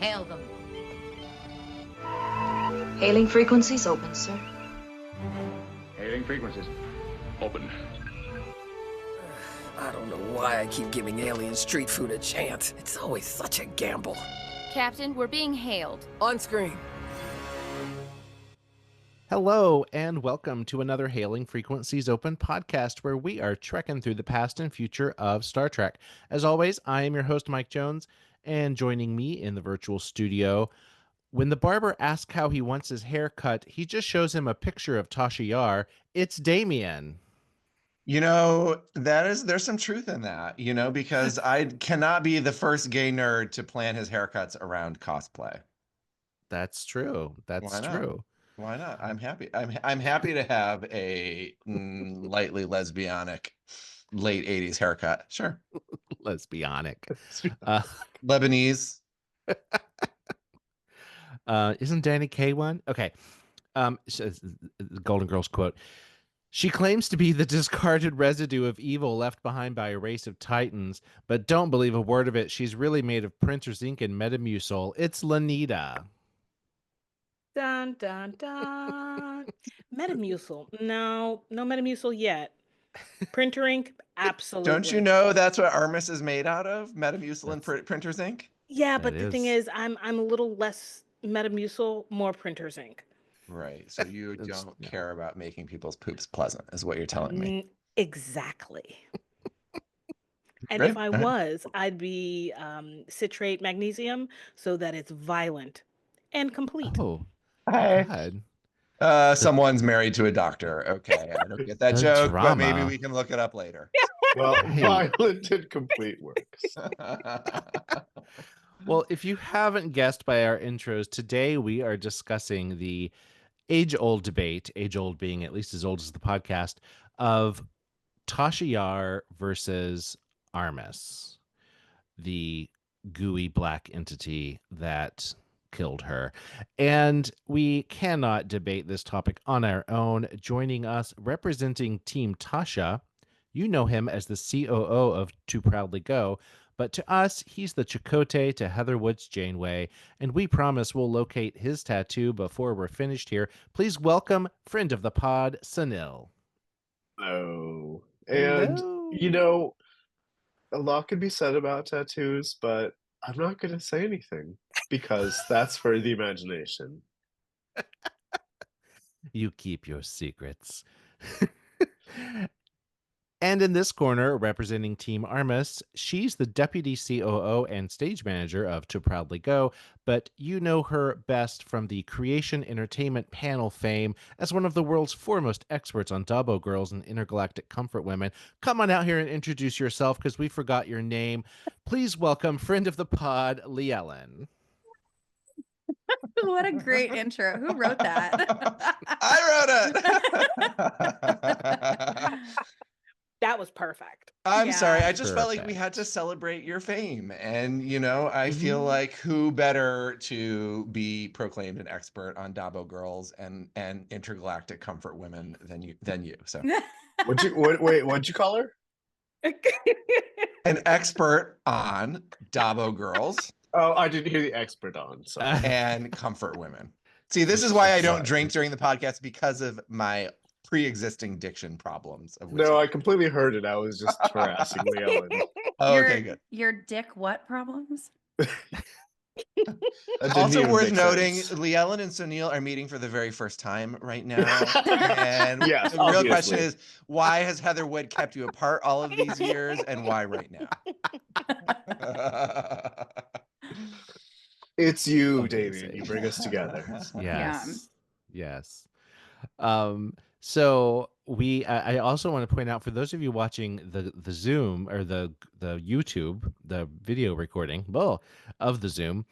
Hail them. Hailing frequencies open, sir. Hailing frequencies. Open. I don't know why I keep giving alien street food a chance. It's always such a gamble. Captain, we're being hailed. On screen. Hello, and welcome to another Hailing Frequencies Open podcast where we are trekking through the past and future of Star Trek. As always, I am your host, Mike Jones, and joining me in the virtual studio, when the barber asks how he wants his hair cut, he just shows him a picture of Tasha Yar. It's Damian. You know, there's some truth in that, because I cannot be the first gay nerd to plan his haircuts around cosplay. That's true. That's true. Why not? I'm happy. I'm happy to have a lightly lesbianic late 80s haircut. Sure. Lesbianic. Lebanese. Isn't Danny Kaye one? Okay. The Golden Girls quote. She claims to be the discarded residue of evil left behind by a race of titans, but don't believe a word of it. She's really made of printer's ink and Metamucil. It's Lanita. Dun, dun, dun. Metamucil. No Metamucil yet. Printer ink, absolutely. Don't you know that's what Armus is made out of? Metamucil and printer's ink? Yeah, but the thing is, I'm a little less Metamucil, more printer's ink. Right. So you don't care about making people's poops pleasant, is what you're telling me. Exactly. And Great. if I was, I'd be citrate magnesium so that it's violent and complete. Oh, God. Someone's married to a doctor. Okay, I don't get that joke, drama. but maybe we can look it up later. Well, violent and complete works. Well, if you haven't guessed by our intros, today we are discussing the age-old debate, age-old being at least as old as the podcast, of Tasha Yar versus Armus, the gooey black entity that killed her. And we cannot debate this topic on our own. Joining us, representing Team Tasha, you know him as the COO of Too Proudly Go, but to us, he's the Chakotay to Heatherwood's Janeway, and we promise we'll locate his tattoo before we're finished here. Please welcome friend of the pod, Sonyl. Hello. And, a lot could be said about tattoos, but I'm not going to say anything because that's for the imagination. You keep your secrets. And in this corner, representing Team Armus, she's the Deputy COO and Stage Manager of To Proudly Go, but you know her best from the Creation Entertainment panel fame as one of the world's foremost experts on Dabo Girls and Intergalactic Comfort Women. Come on out here and introduce yourself, because we forgot your name. Please welcome friend of the pod, Leigh Ellen. What a great intro. Who wrote that? I wrote it. That was perfect. I'm sorry. I just felt like we had to celebrate your fame. And, I feel like who better to be proclaimed an expert on Dabo Girls and intergalactic comfort women than you. So What'd you call her? An expert on Dabo Girls. Oh, I didn't hear the expert on. So. And comfort women. See, this is why I don't drink during the podcast, because of my pre-existing diction problems. I completely heard it. I was just harassing Leigh Ellen. Okay, good. Your dick what problems? Also worth noting, Leigh Ellen and Sonyl are meeting for the very first time right now. And yes, the real question is, why has Heather Wood kept you apart all of these years, and why right now? It's you, Damian. You bring us together. Yes. So I also want to point out, for those of you watching the Zoom or the YouTube, the video recording of the Zoom,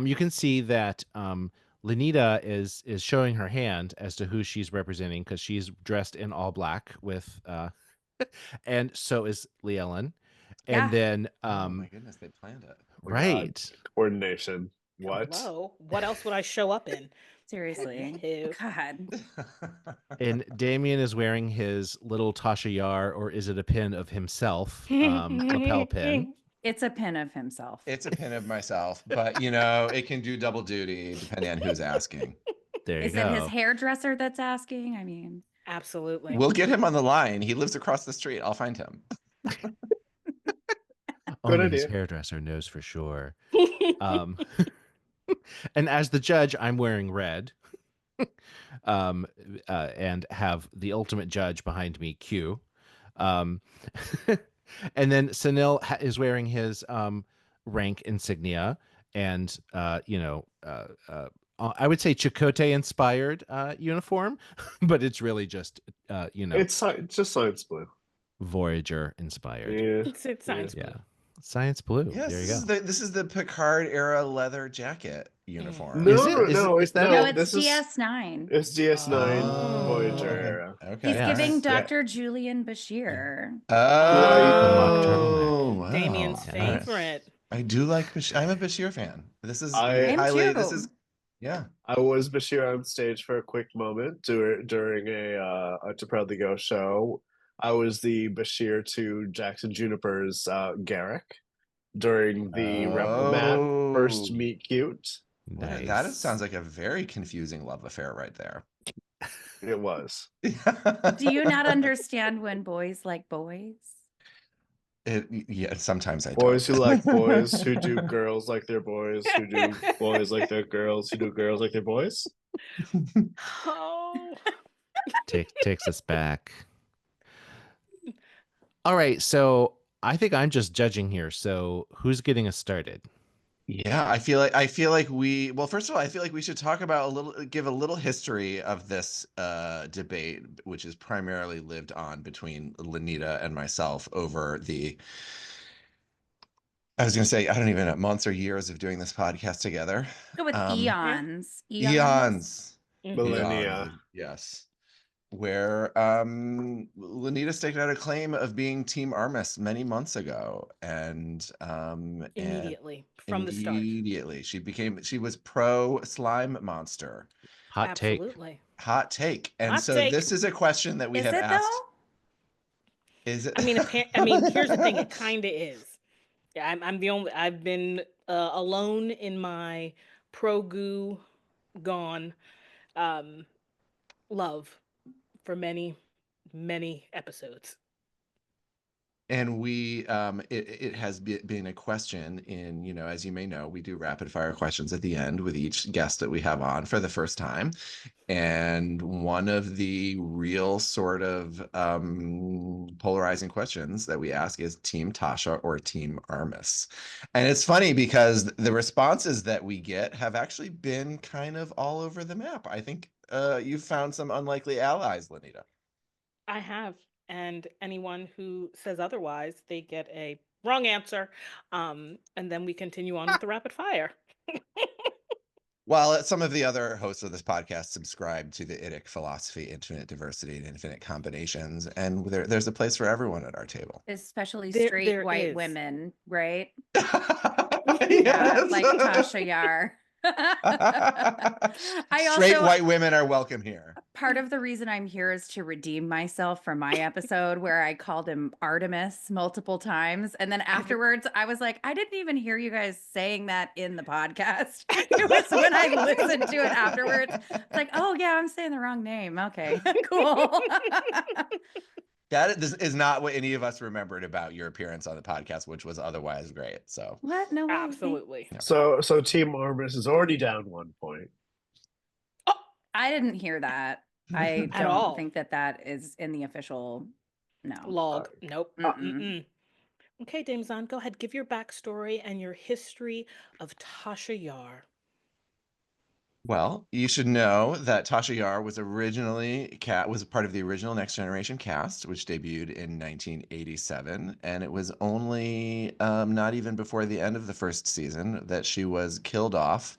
you can see that Lanita is showing her hand as to who she's representing, because she's dressed in all black with and so is Leigh Ellen. And then oh my goodness, they planned it. Right. God. Coordination. What? Hello. What else would I show up in? Seriously. God. And Damian is wearing his little Tasha Yar, or is it a pin of himself, lapel pin. It's a pin of himself. It's a pin of myself, but it can do double duty depending on who's asking. There you Is go. it his hairdresser that's asking? I mean, absolutely. We'll get him on the line. He lives across the street. I'll find him. Only his idea. hairdresser knows for sure. And as the judge, I'm wearing red. And have the ultimate judge behind me, Q. And then Sonyl is wearing his rank insignia and I would say Chakotay inspired uniform, but it's really just It's just science blue. Voyager inspired. Yeah. It's science blue. Yeah. Science blue. Yes, there you go. This is the Picard era leather jacket uniform. Is it? Is that no, it? it's DS9. It's DS9 Oh, Voyager okay. era. Okay. He's giving Yeah. Dr. Julian Bashir. Oh, wow. Damian's Yes. favorite. I do like Bashir. I'm a Bashir fan. This is I- highly. This is yeah. I was Bashir on stage for a quick moment during a To Proudly Go show. I was the Bashir to Jackson Juniper's Garrick during the Replimat first meet cute. Nice. That sounds like a very confusing love affair right there. It was. Do you not understand when boys like boys? Yeah, sometimes I Boys don't. who like boys, who do girls like their boys, who do boys like their girls, who do girls like their boys. Oh. Takes us back. All right, so I think I'm just judging here. So who's getting us started? Yeah, I feel like first of all, I feel like we should talk about give a little history of this debate, which is primarily lived on between Lanita and myself over I was going to say, I don't even know, months or years of doing this podcast together. Go with eons. Eons. Millennia. Yes. Where Lanita staked out a claim of being Team Armus many months ago, and Immediately from the start. Immediately, she was pro slime monster. Hot take. And this is a question that we have asked. Though? Is it? I mean, here's the thing. It kind of is. Yeah, I'm the only. I've been alone in my pro goo gone love for many episodes. And we it has been a question in, as you may know, we do rapid fire questions at the end with each guest that we have on for the first time. And one of the real sort of polarizing questions that we ask is Team Tasha or Team Armus? And it's funny because the responses that we get have actually been kind of all over the map. I think you've found some unlikely allies, Lanita. I have. And anyone who says otherwise, they get a wrong answer. And then we continue on with the rapid fire. While some of the other hosts of this podcast subscribe to the IDIC philosophy, infinite diversity and infinite combinations, and there's a place for everyone at our table. Especially There straight white is. women, right? Yes. Like Tasha Yar. Straight white women are welcome here. Part of the reason I'm here is to redeem myself from my episode where I called him Artemis multiple times. And then afterwards, I was like, I didn't even hear you guys saying that in the podcast. It was when I listened to it afterwards. It's like, oh, yeah, I'm saying the wrong name. Okay, cool. That is not what any of us remembered about your appearance on the podcast, which was otherwise great. So What? No way. Absolutely. So Team Armus is already down 1 point. I didn't hear that. I At all. don't think that is in the official Log. Nope. Mm-mm. Okay, Damezon, go ahead. Give your backstory and your history of Tasha Yar. Well, you should know that Tasha Yar was originally was a part of the original Next Generation cast, which debuted in 1987, and it was only not even before the end of the first season that she was killed off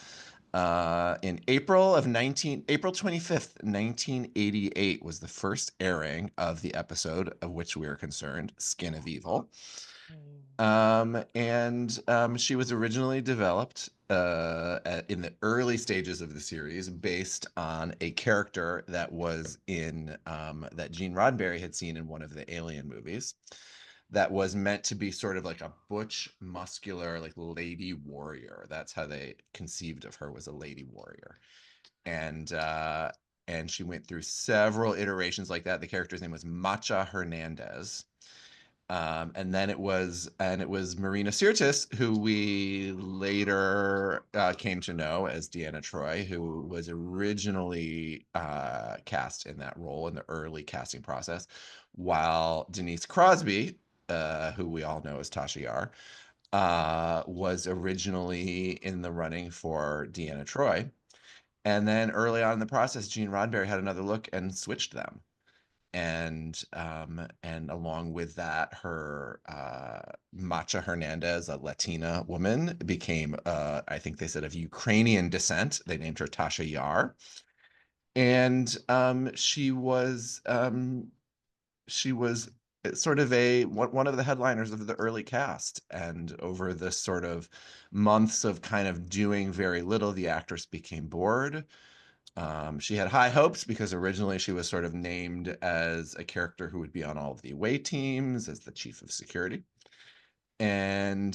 in April 25th, 1988 was the first airing of the episode of which we are concerned, Skin of Evil. She was originally developed in the early stages of the series based on a character that was in that Gene Roddenberry had seen in one of the Alien movies. that was meant to be sort of like a butch, muscular, like lady warrior. That's how they conceived of her, was a lady warrior. And she went through several iterations like that. The character's name was Macha Hernandez. And then it was Marina Sirtis, who we later came to know as Deanna Troi, who was originally cast in that role in the early casting process, while Denise Crosby, who we all know as Tasha Yar, was originally in the running for Deanna Troi. And then early on in the process, Gene Roddenberry had another look and switched them. And along with that, her Macha Hernandez, a Latina woman, became I think they said of Ukrainian descent. They named her Tasha Yar, and she was sort of one of the headliners of the early cast. And over the sort of months of kind of doing very little, the actress became bored. She had high hopes because originally she was sort of named as a character who would be on all of the away teams as the chief of security. And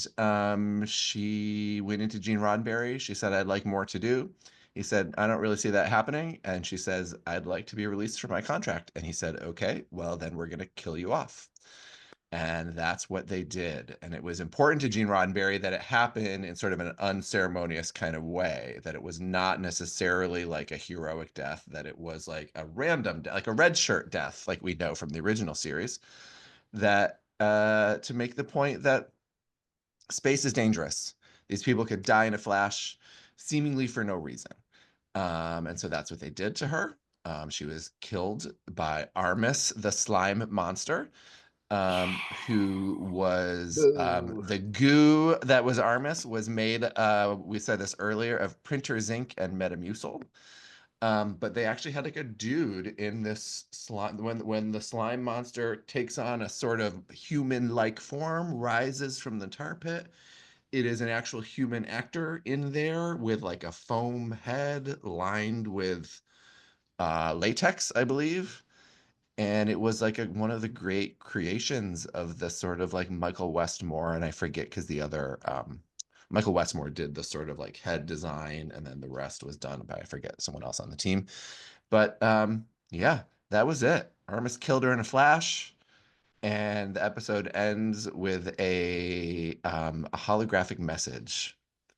she went into Gene Roddenberry. She said, "I'd like more to do." He said, "I don't really see that happening." And she says, "I'd like to be released from my contract." And he said, "Okay, well, then we're going to kill you off." And that's what they did. And it was important to Gene Roddenberry that it happened in sort of an unceremonious kind of way, that it was not necessarily like a heroic death, that it was like a random, like a red shirt death, like we know from the original series, that to make the point that space is dangerous. These people could die in a flash, seemingly for no reason. And so that's what they did to her. She was killed by Armus, the slime monster, who was the goo that was Armus was made, we said this earlier, of printer's ink and Metamucil. But they actually had like a dude in this slime. When the slime monster takes on a sort of human-like form, rises from the tar pit, it is an actual human actor in there with like a foam head lined with latex, I believe. And it was like one of the great creations of the sort of like Michael Westmore, and I forget because the other Michael Westmore did the sort of like head design, and then the rest was done by, I forget, someone else on the team. But yeah, that was it. Armus killed her in a flash, and the episode ends with a holographic message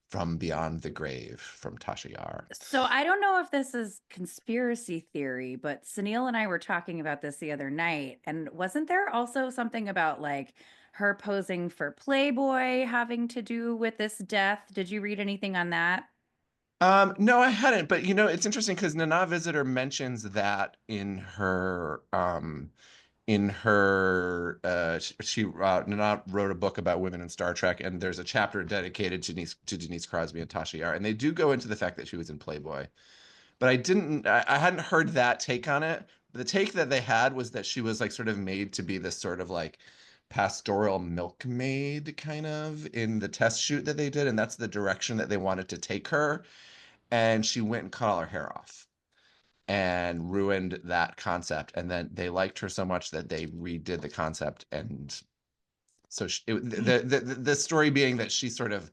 from beyond the grave from Tasha Yar. So I don't know if this is conspiracy theory, but Sonyl and I were talking about this the other night. And wasn't there also something about like her posing for Playboy having to do with this death? Did you read anything on that? No, I hadn't, but you know, it's interesting because Nana Visitor mentions that in her Nana wrote a book about women in Star Trek, and there's a chapter dedicated to Denise Crosby and Tasha Yar, and they do go into the fact that she was in Playboy. But I hadn't heard that take on it. The take that they had was that she was like sort of made to be this sort of like pastoral milkmaid kind of in the test shoot that they did, and that's the direction that they wanted to take her. And she went and cut all her hair off and ruined that concept. And then they liked her so much that they redid the concept. And so the story being that she sort of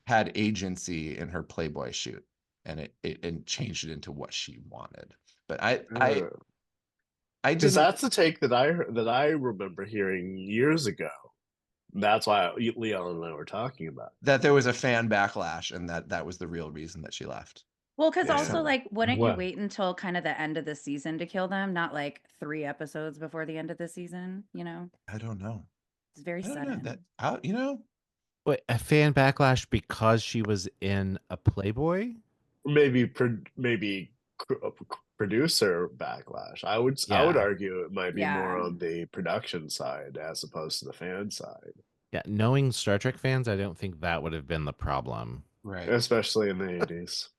had agency in her Playboy shoot, and it changed it into what she wanted. But I because didn't. that's the take that I remember hearing years ago. That's why Leigh Ellen and I were talking about That there was a fan backlash, and that was the real reason that she left. Well, because Yeah. also, like, wouldn't you What? wait until kind of the end of the season to kill them? Not like 3 episodes before the end of the season, you know? I don't know. It's very I don't sudden. know that. You know, Wait, a fan backlash because she was in a Playboy? maybe producer backlash. I would argue it might be more Yeah. on the production side as opposed to the fan side, Yeah, knowing Star Trek fans, I don't think that would have been the problem. right? especially in the 80s.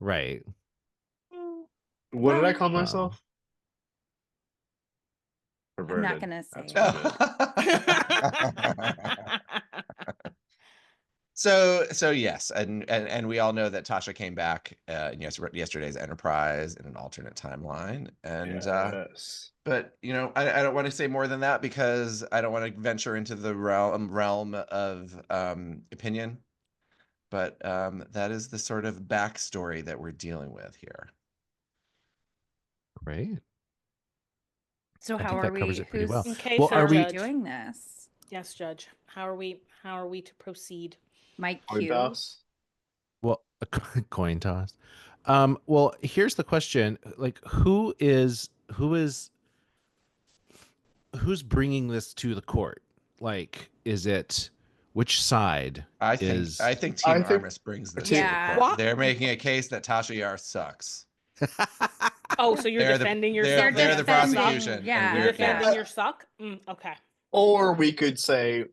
Right. What did I call Well. myself? I'm Perverted. not gonna say That's it. what I meant. So yes, and we all know that Tasha came back in yesterday's Enterprise in an alternate timeline, and Yes. but I don't want to say more than that because I don't want to venture into the realm of opinion. But that is the sort of backstory that we're dealing with here. Great. So I how think are that covers we? it pretty well. Okay, Well, so are we? Judge. Doing this? Yes, Judge. How are we to proceed? Mike Coin Q. toss? Well, a coin toss. Well, here's the question: like, who's bringing this to the court? Like, is it which side I think is? I think Team I think Armus brings this Team- to the Yeah. court. What? They're making a case that Tasha Yar sucks. Oh, so you're They're defending the yourself? they're the defending, prosecution, yeah, and You're we're defending yeah. your suck? Okay. Or we could say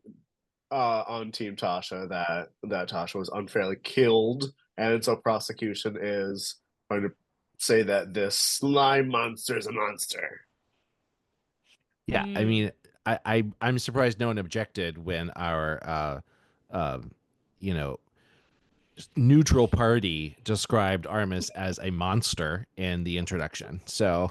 on Team Tasha that Tasha was unfairly killed, and so prosecution is going to say that this slime monster is a monster. Yeah, I mean, I'm surprised no one objected when our you know neutral party described Armus as a monster in the introduction. So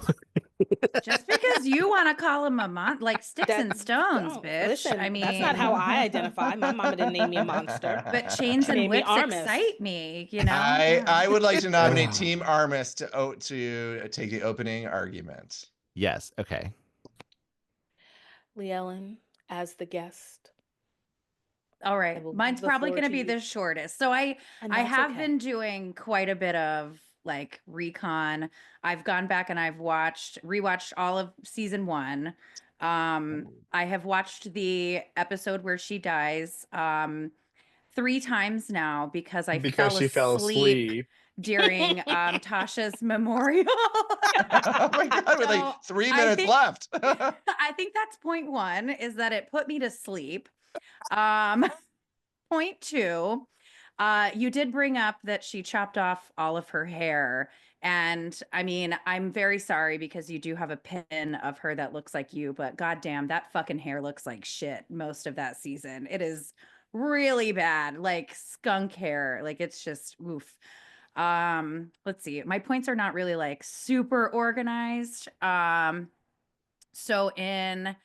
just because you want to call him a like sticks and stones, don't- bitch. Listen, I mean, that's not how I identify. My mama didn't name me a monster. But chains She and named me whips Armus. excite me, you know. I would like to nominate Team Armus to take the opening argument. yes, okay. Leigh Ellen as the guest. All right, mine's probably going to be the shortest. So I have been doing quite a bit of like recon. I've gone back and I've rewatched all of season 1. I have watched the episode where she dies 3 times now because She fell asleep during Tasha's memorial. Oh my god, with like 3 minutes left. I think that's point 1 is that it put me to sleep. Point 2, you did bring up that she chopped off all of her hair. And I mean, I'm very sorry because you do have a pin of her that looks like you, but goddamn, that fucking hair looks like shit most of that season. It is really bad, like skunk hair. Like it's just oof. Let's see. My points are not really like super organized. So in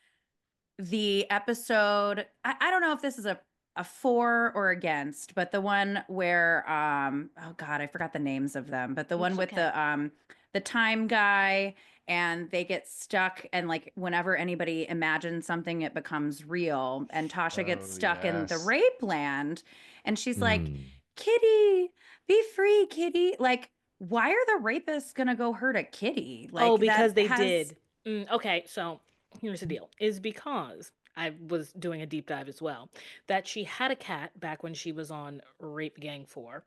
the episode, I don't know if this is a for or against, but the one where oh god, I forgot the names of them, but the one with the time guy, and they get stuck, and like whenever anybody imagines something it becomes real, and Tasha gets stuck in the rape land, and she's like, Kitty, be free, Kitty. Like, why are the rapists gonna go hurt a kitty? Like, because they did. Okay, so here's the deal, is because I was doing a deep dive as well, that she had a cat back when she was on Rape Gang 4,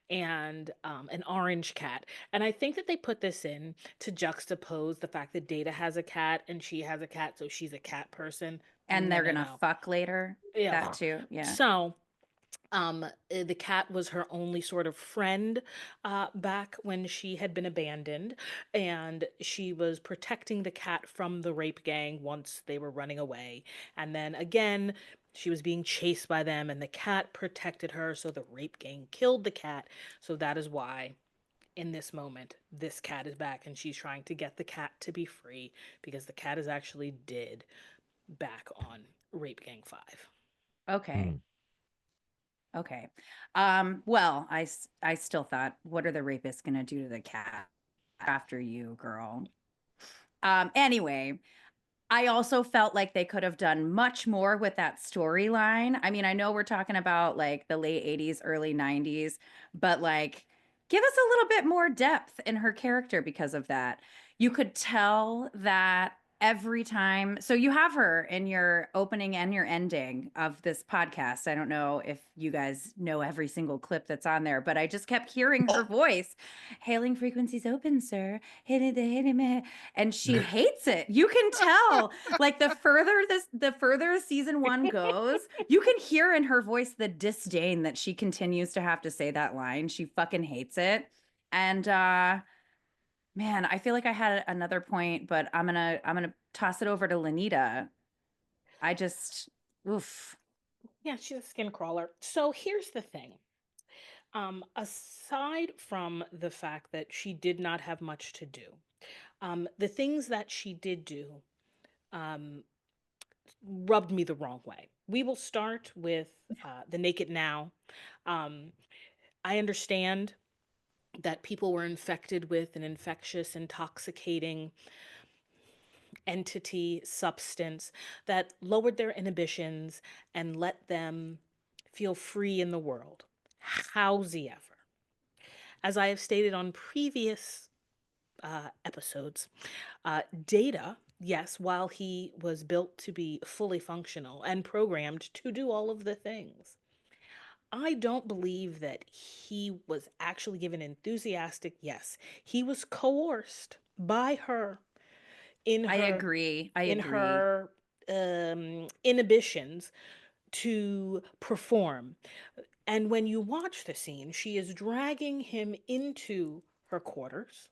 and an orange cat. And I think that they put this in to juxtapose the fact that Data has a cat and she has a cat, so she's a cat person. And they're gonna fuck later. Yeah. That too. Yeah. So the cat was her only sort of friend back when she had been abandoned, and she was protecting the cat from the rape gang once they were running away. And then again, she was being chased by them, and the cat protected her, so the rape gang killed the cat. So that is why in this moment this cat is back, and she's trying to get the cat to be free because the cat is actually dead back on Rape Gang 5. Okay. Okay. Well, I still thought, what are the rapists gonna do to the cat after you, girl? Anyway, I also felt like they could have done much more with that storyline. I mean, I know we're talking about like the late 80s, early 90s, but like give us a little bit more depth in her character because of that. You could tell that every time. So you have her in your opening and your ending of this podcast. I don't know if you guys know every single clip that's on there, but I just kept hearing her voice. Hailing frequencies open, sir. And she hates it. You can tell. Like the further season 1 goes, you can hear in her voice the disdain that she continues to have to say that line. She fucking hates it. And man, I feel like I had another point, but I'm gonna toss it over to Lanita. I just oof. Yeah, she's a skin crawler. So here's the thing. Aside from the fact that she did not have much to do, the things that she did do um, rubbed me the wrong way. We will start with the naked now. Um, I understand that people were infected with an infectious, intoxicating entity, substance that lowered their inhibitions and let them feel free in the world. Howsy ever. As I have stated on previous episodes, Data, yes, while he was built to be fully functional and programmed to do all of the things, I don't believe that he was actually given enthusiastic yes. He was coerced by her in I her agree. I in agree. her inhibitions to perform. And when you watch the scene, she is dragging him into her quarters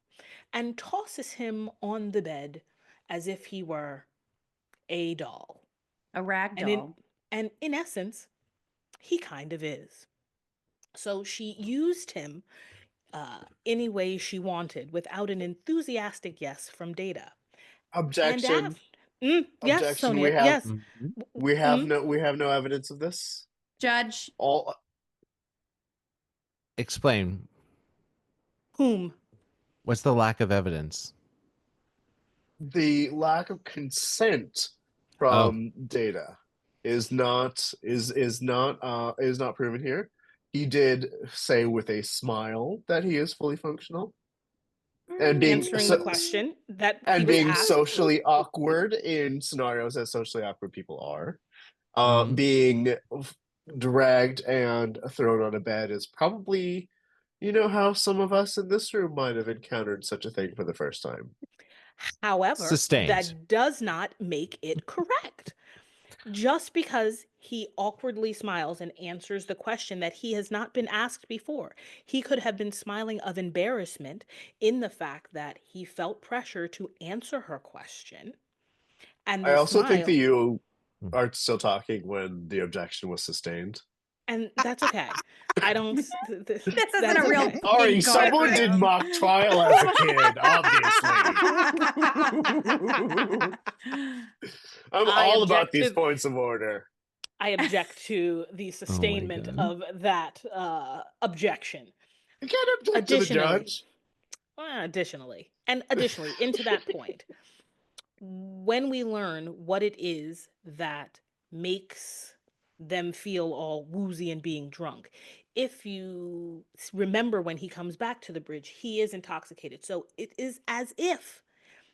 and tosses him on the bed as if he were a doll. A rag And in doll. and in essence, he kind of is. So she used him any way she wanted without an enthusiastic yes from Data. And Objection. after, yes, Objection. We Sonia, have yes. Mhm. Mm, we have no evidence of this. Judge, All Explain. whom? What's the lack of evidence? the lack of consent Oh, from Data is not proven here. He did say with a smile that he is fully functional and being Answering the question that he and was being asked. socially awkward in scenarios as socially awkward people are. mhm. Being dragged and thrown on a bed is probably, how some of us in this room might have encountered such a thing for the first time. However, Sustained. that does not make it correct. Just because he awkwardly smiles and answers the question that he has not been asked before, he could have been smiling of embarrassment in the fact that he felt pressure to answer her question. And I the also think that smile, you are still talking when the objection was sustained. and that's okay. I don't, this isn't that's a real okay. Sorry, teen someone did courtroom. mock trial as a kid, obviously. I'm I all about object these to points of order. I object to the Oh my sustainment god. of that objection. You can't object to the Additionally, judge. additionally, into that point, when we learn what it is that makes them feel all woozy and being drunk, if you remember when he comes back to the bridge, he is intoxicated. So it is as if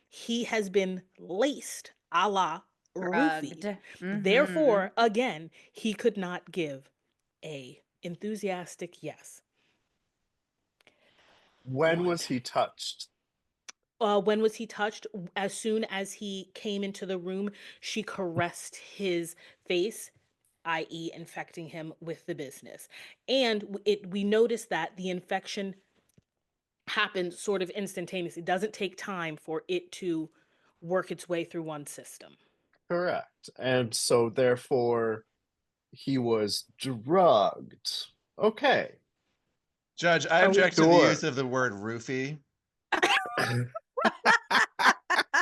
he has been laced a la Drugged. roofied. Mm-hmm. Therefore, again, he could not give a enthusiastic yes. When was What? he touched? When was he touched? As soon as he came into the room, she caressed his face, i.e., infecting him with the business. And we noticed that the infection happened sort of instantaneously. It doesn't take time for it to work its way through one system. Correct. And so therefore he was drugged. Okay. Judge, I Are we? object to the use Sure. of the word roofie.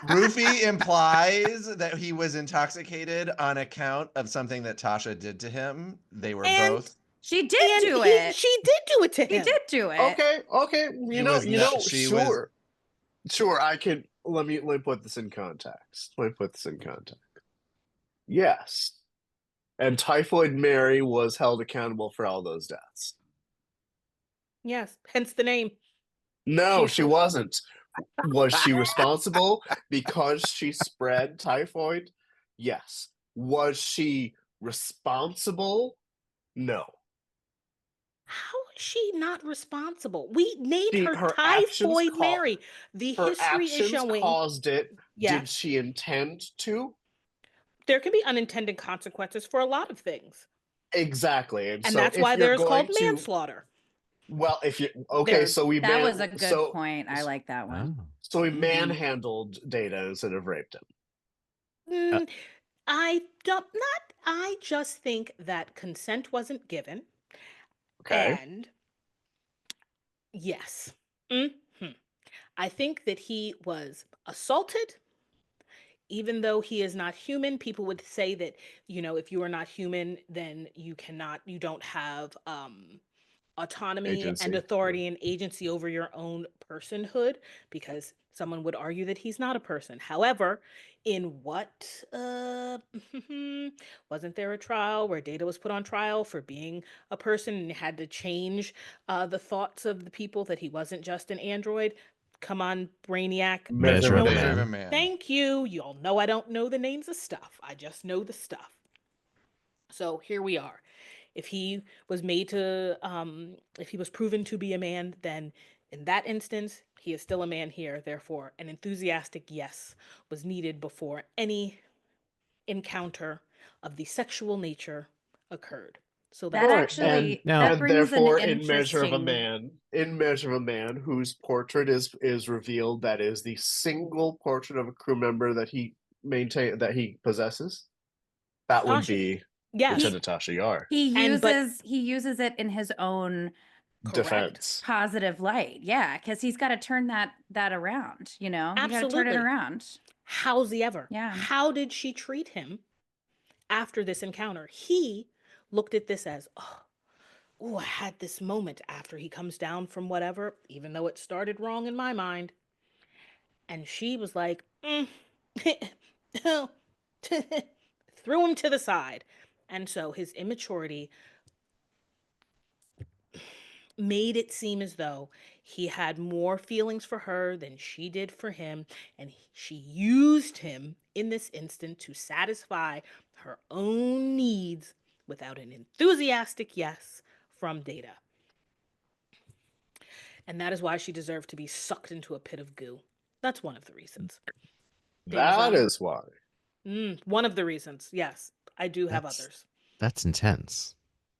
Roofie implies that he was intoxicated on account of something that Tasha did to him. They were And both. She did and do it. she did do it to She him. did do it. Okay. She was not. She was. Sure, I can let me put this in context. Yes. And Typhoid Mary was held accountable for all those deaths. Yes, hence the name. No, She's she wasn't. Was she responsible because she spread typhoid? Yes. Was she responsible? No. How is she not responsible? We named her Her Typhoid Mary. The her history is actions showing, caused it. Did yes, she intend to? there can be unintended consequences for a lot of things. Exactly. And And so that's why if you're there's called going to, manslaughter. well, if you okay, There, so That was a good point. I like that Oh. one. so we Mhm. manhandled Data instead of raped him. Uh, mm, I just think that consent wasn't given. Okay. And yes. hmm I think that he was assaulted, even though he is not human. People would say that, if you are not human, then you don't have autonomy and Agency. Yeah. authority and agency over your own personhood, because someone would argue that he's not a person. However, in what wasn't there a trial where Data was put on trial for being a person and had to change the thoughts of the people, that he wasn't just an android? Come on, Brainiac. Measure of a Measure of a Man. Man. Thank you. Y'all know I don't know the names of stuff. I just know the stuff. So here we are. If he was if he was proven to be a man, then in that instance, he is still a man here. Therefore, an enthusiastic yes was needed before any encounter of the sexual nature occurred. So That that's All right, and actually Now- that and brings an therefore, in Measure of a interesting. Man, whose portrait is revealed, that is the single portrait of a crew member that he possesses. That would Tasha. be Yes. Lieutenant Tasha Yar. He But uses it in his own correct. Defense. positive light. Yeah, because he's got to turn that around. You got to turn it Absolutely. around. How's he ever? Yeah. How did she treat him after this encounter? He looked at this as, oh, I had this moment after he comes down from whatever, even though it started wrong in my mind. And she was like, threw him to the side. And so his immaturity made it seem as though he had more feelings for her than she did for him, and she used him in this instant to satisfy her own needs without an enthusiastic yes from Data. And that is why she deserved to be sucked into a pit of goo. That's one of the reasons. That is why. One of the reasons. Yes, I do have others. That's intense.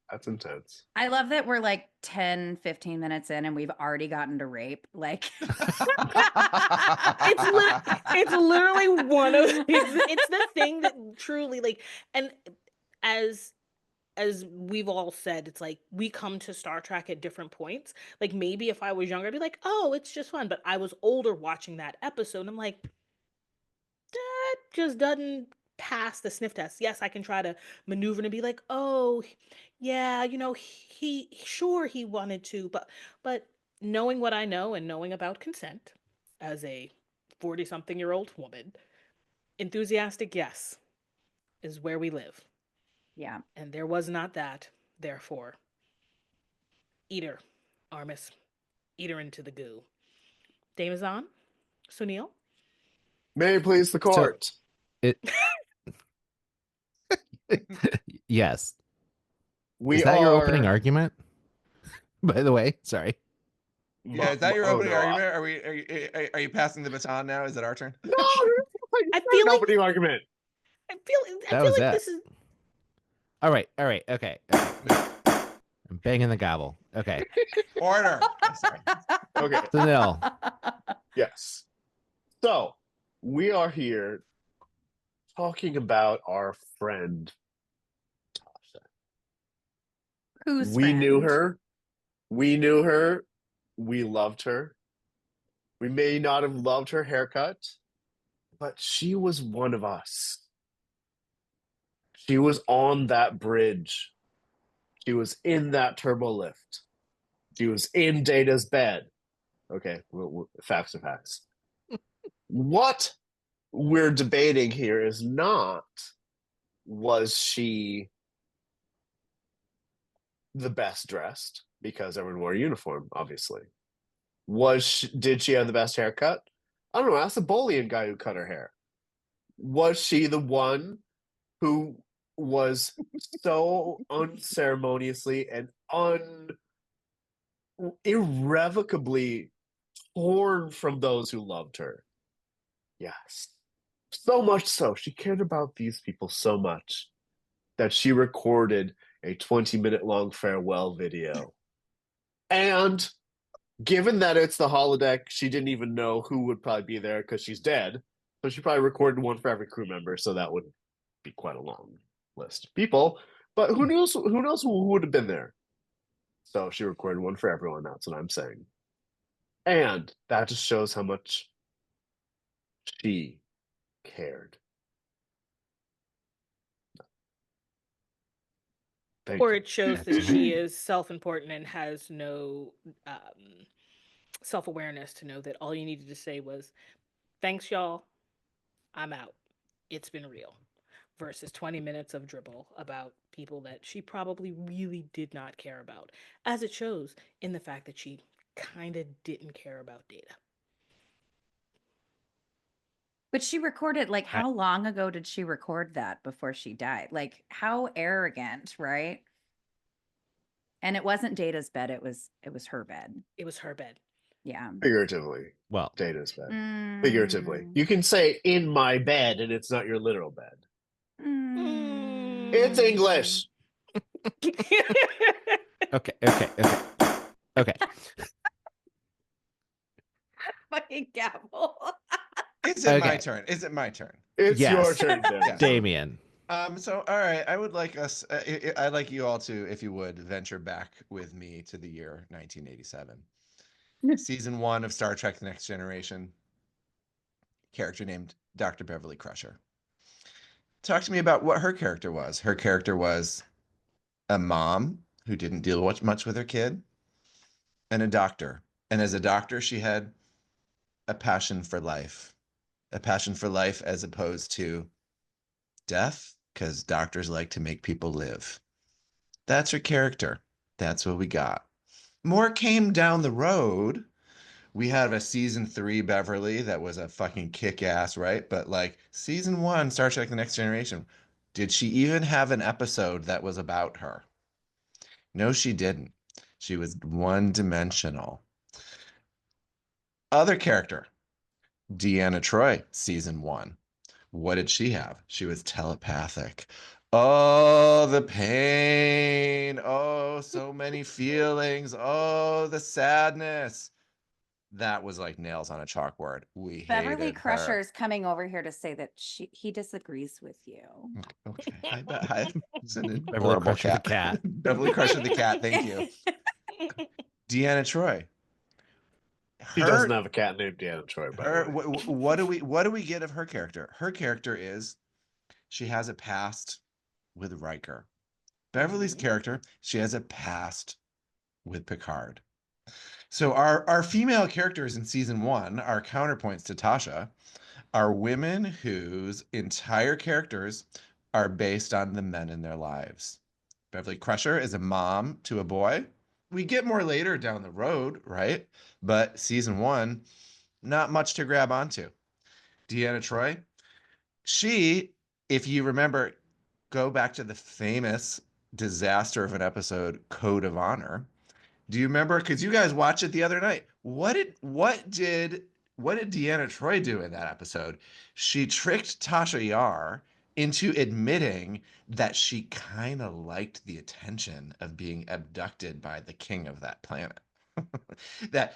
That's intense. I love that we're like 10, 15 minutes in and we've already gotten to rape. Like it's literally one of it's the thing that truly, like, and as we've all said, it's like we come to Star Trek at different points. Like, maybe if I was younger, I'd be like, oh, it's just fun. But I was older watching that episode, and I'm like, that just doesn't pass the sniff test. Yes, I can try to maneuver and be like, oh, yeah, he sure he wanted to, but knowing what I know and knowing about consent as a 40-something-year-old woman, enthusiastic yes is where we live. Yeah. And there was not that. Therefore, eat her, Armus. Eat her into the goo. Damazon? Sonyl? May it please the court. Yes. Is that your opening argument? By the way, sorry. Yeah, is that your opening argument? Are you passing the baton now? Is it our turn? No, I feel like opening argument. I feel like this is All right, okay. I'm banging the gavel. Okay. Order. Sorry. Okay. Sonyl. Yes. So we are here talking about our friend Tasha. Who's We knew her. We knew her. We loved her. We may not have loved her haircut, but she was one of us. She was on that bridge. She was in that turbo lift. She was in Data's bed. Okay, facts are facts. What we're debating here is not, was she the best dressed, because everyone wore a uniform, obviously. Did she have the best haircut? I don't know. Ask the Bolian guy who cut her hair. Was she the one who was so unceremoniously and irrevocably torn from those who loved her? Yes. So much so, she cared about these people so much that she recorded a 20-minute long farewell video. And given that it's the holodeck, she didn't even know who would probably be there because she's dead. So she probably recorded one for every crew member, so that would be quite a long list of people. But who knows? Who knows who would have been there? So she recorded one for everyone. That's what I'm saying. And that just shows how much she cared. Or it shows that she is self-important and has no self-awareness to know that all you needed to say was, thanks, y'all. I'm out. It's been real. Versus 20 minutes of dribble about people that she probably really did not care about, as it shows in the fact that she kind of didn't care about Data. But she recorded, like, how long ago did she record that before she died? Like, how arrogant, right? And it wasn't Data's bed, it was her bed. It was her bed. Yeah. Figuratively. Well, Data's bed. Figuratively. You can say in my bed and it's not your literal bed. It's English. Okay. Fucking gavel. Is it my turn? Is it my turn? It's your turn, Damian. So all right, I would like us. I'd like you all to, if you would, venture back with me to the year 1987, season 1 of Star Trek: The Next Generation. Character named Dr. Beverly Crusher. Talk to me about what her character was. Her character was a mom who didn't deal much with her kid, and a doctor. And as a doctor, she had a passion for life. A passion for life as opposed to death, because doctors like to make people live. That's her character. That's what we got. More came down the road. We have a season 3 Beverly that was a fucking kick-ass, right? But like season 1 Star Trek: The Next Generation, did she even have an episode that was about her? No, she didn't. She was one-dimensional. Other character, Deanna Troi, season 1. What did she have? She was telepathic. Oh, the pain. Oh, so many feelings. Oh, the sadness. That was like nails on a chalkboard. We Beverly hated Crusher's coming over here to say that he disagrees with you. Okay. I bet it's an Beverly adorable Crusher cat. the cat. Beverly Crusher the cat. Thank you. Deanna Troi. He doesn't have a cat named Deanna Troi, by the way. What do we get of her character? Her character is she has a past with Riker. Beverly's character, she has a past with Picard. So our female characters in season 1, our counterpoints to Tasha, are women whose entire characters are based on the men in their lives. Beverly Crusher is a mom to a boy. We get more later down the road, right? But season 1, not much to grab onto. Deanna Troi, she, if you remember, go back to the famous disaster of an episode, Code of Honor. Do you remember? Because you guys watched it the other night. What did Deanna Troi do in that episode? She tricked Tasha Yar into admitting that she kind of liked the attention of being abducted by the king of that planet.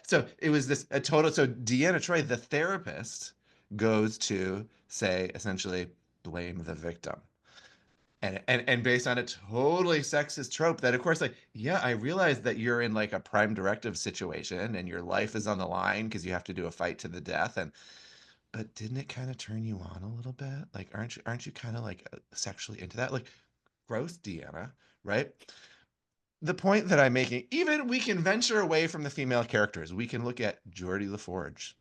So it was this a total. So Deanna Troi, the therapist, goes to say essentially blame the victim. And based on a totally sexist trope that, of course, like, yeah, I realize that you're in like a prime directive situation and your life is on the line because you have to do a fight to the death. But didn't it kind of turn you on a little bit? Like, aren't you kind of like sexually into that? Like, gross, Deanna, right? The point that I'm making, even we can venture away from the female characters. We can look at Geordie LaForge.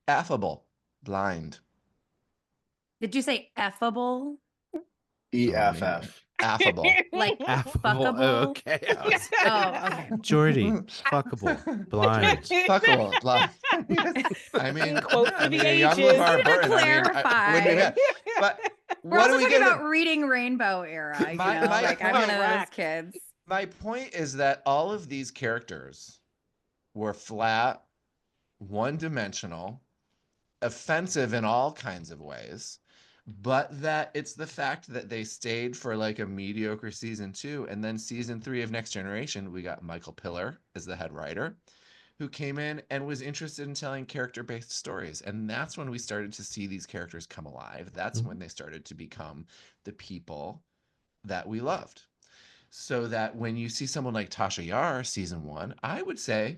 Affable, blind. Did you say effable? EFF. Affable. Like Affable. fuckable? Okay. Okay. Jordy, fuckable, blind. Fuckable, blind. I mean, Quote for the a young ages. LeVar To Burton. clarify. Wouldn't be bad. But We're what do also we talking get? about reading Rainbow era. I'm one of those kids. My point is that all of these characters were flat, one-dimensional, offensive in all kinds of ways, but that it's the fact that they stayed for like a mediocre season 2, and then season 3 of Next Generation, we got Michael Piller as the head writer. who came in and was interested in telling character-based stories. And that's when we started to see these characters come alive. That's when they started to become the people that we loved. So that when you see someone like Tasha Yar season 1, I would say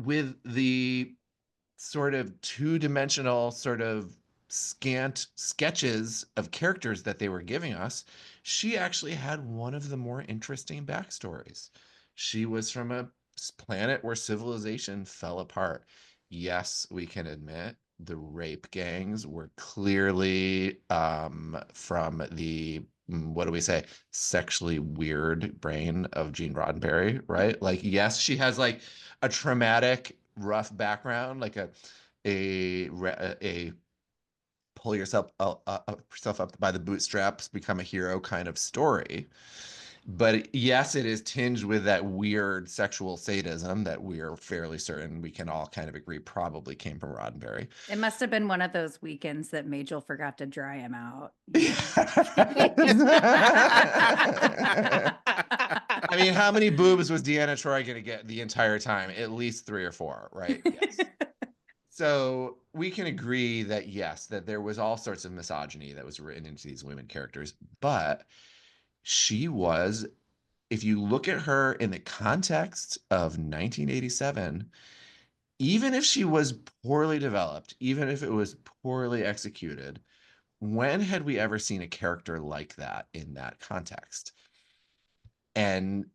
with the sort of two-dimensional sort of scant sketches of characters that they were giving us, she actually had one of the more interesting backstories. She was from a planet where civilization fell apart. Yes, we can admit the rape gangs were clearly from the what do we say, sexually weird brain of Gene Roddenberry, right? Like, yes, she has like a traumatic, rough background, like a pull yourself up by the bootstraps, become a hero kind of story. But yes, it is tinged with that weird sexual sadism that we're fairly certain we can all kind of agree probably came from Roddenberry. It must have been one of those weekends that Majel forgot to dry him out. I mean, how many boobs was Deanna Troy going to get the entire time? At least 3 or 4, right? Yes. So we can agree that yes, that there was all sorts of misogyny that was written into these women characters, but she was, if you look at her in the context of 1987, even if she was poorly developed, even if it was poorly executed, when had we ever seen a character like that in that context? And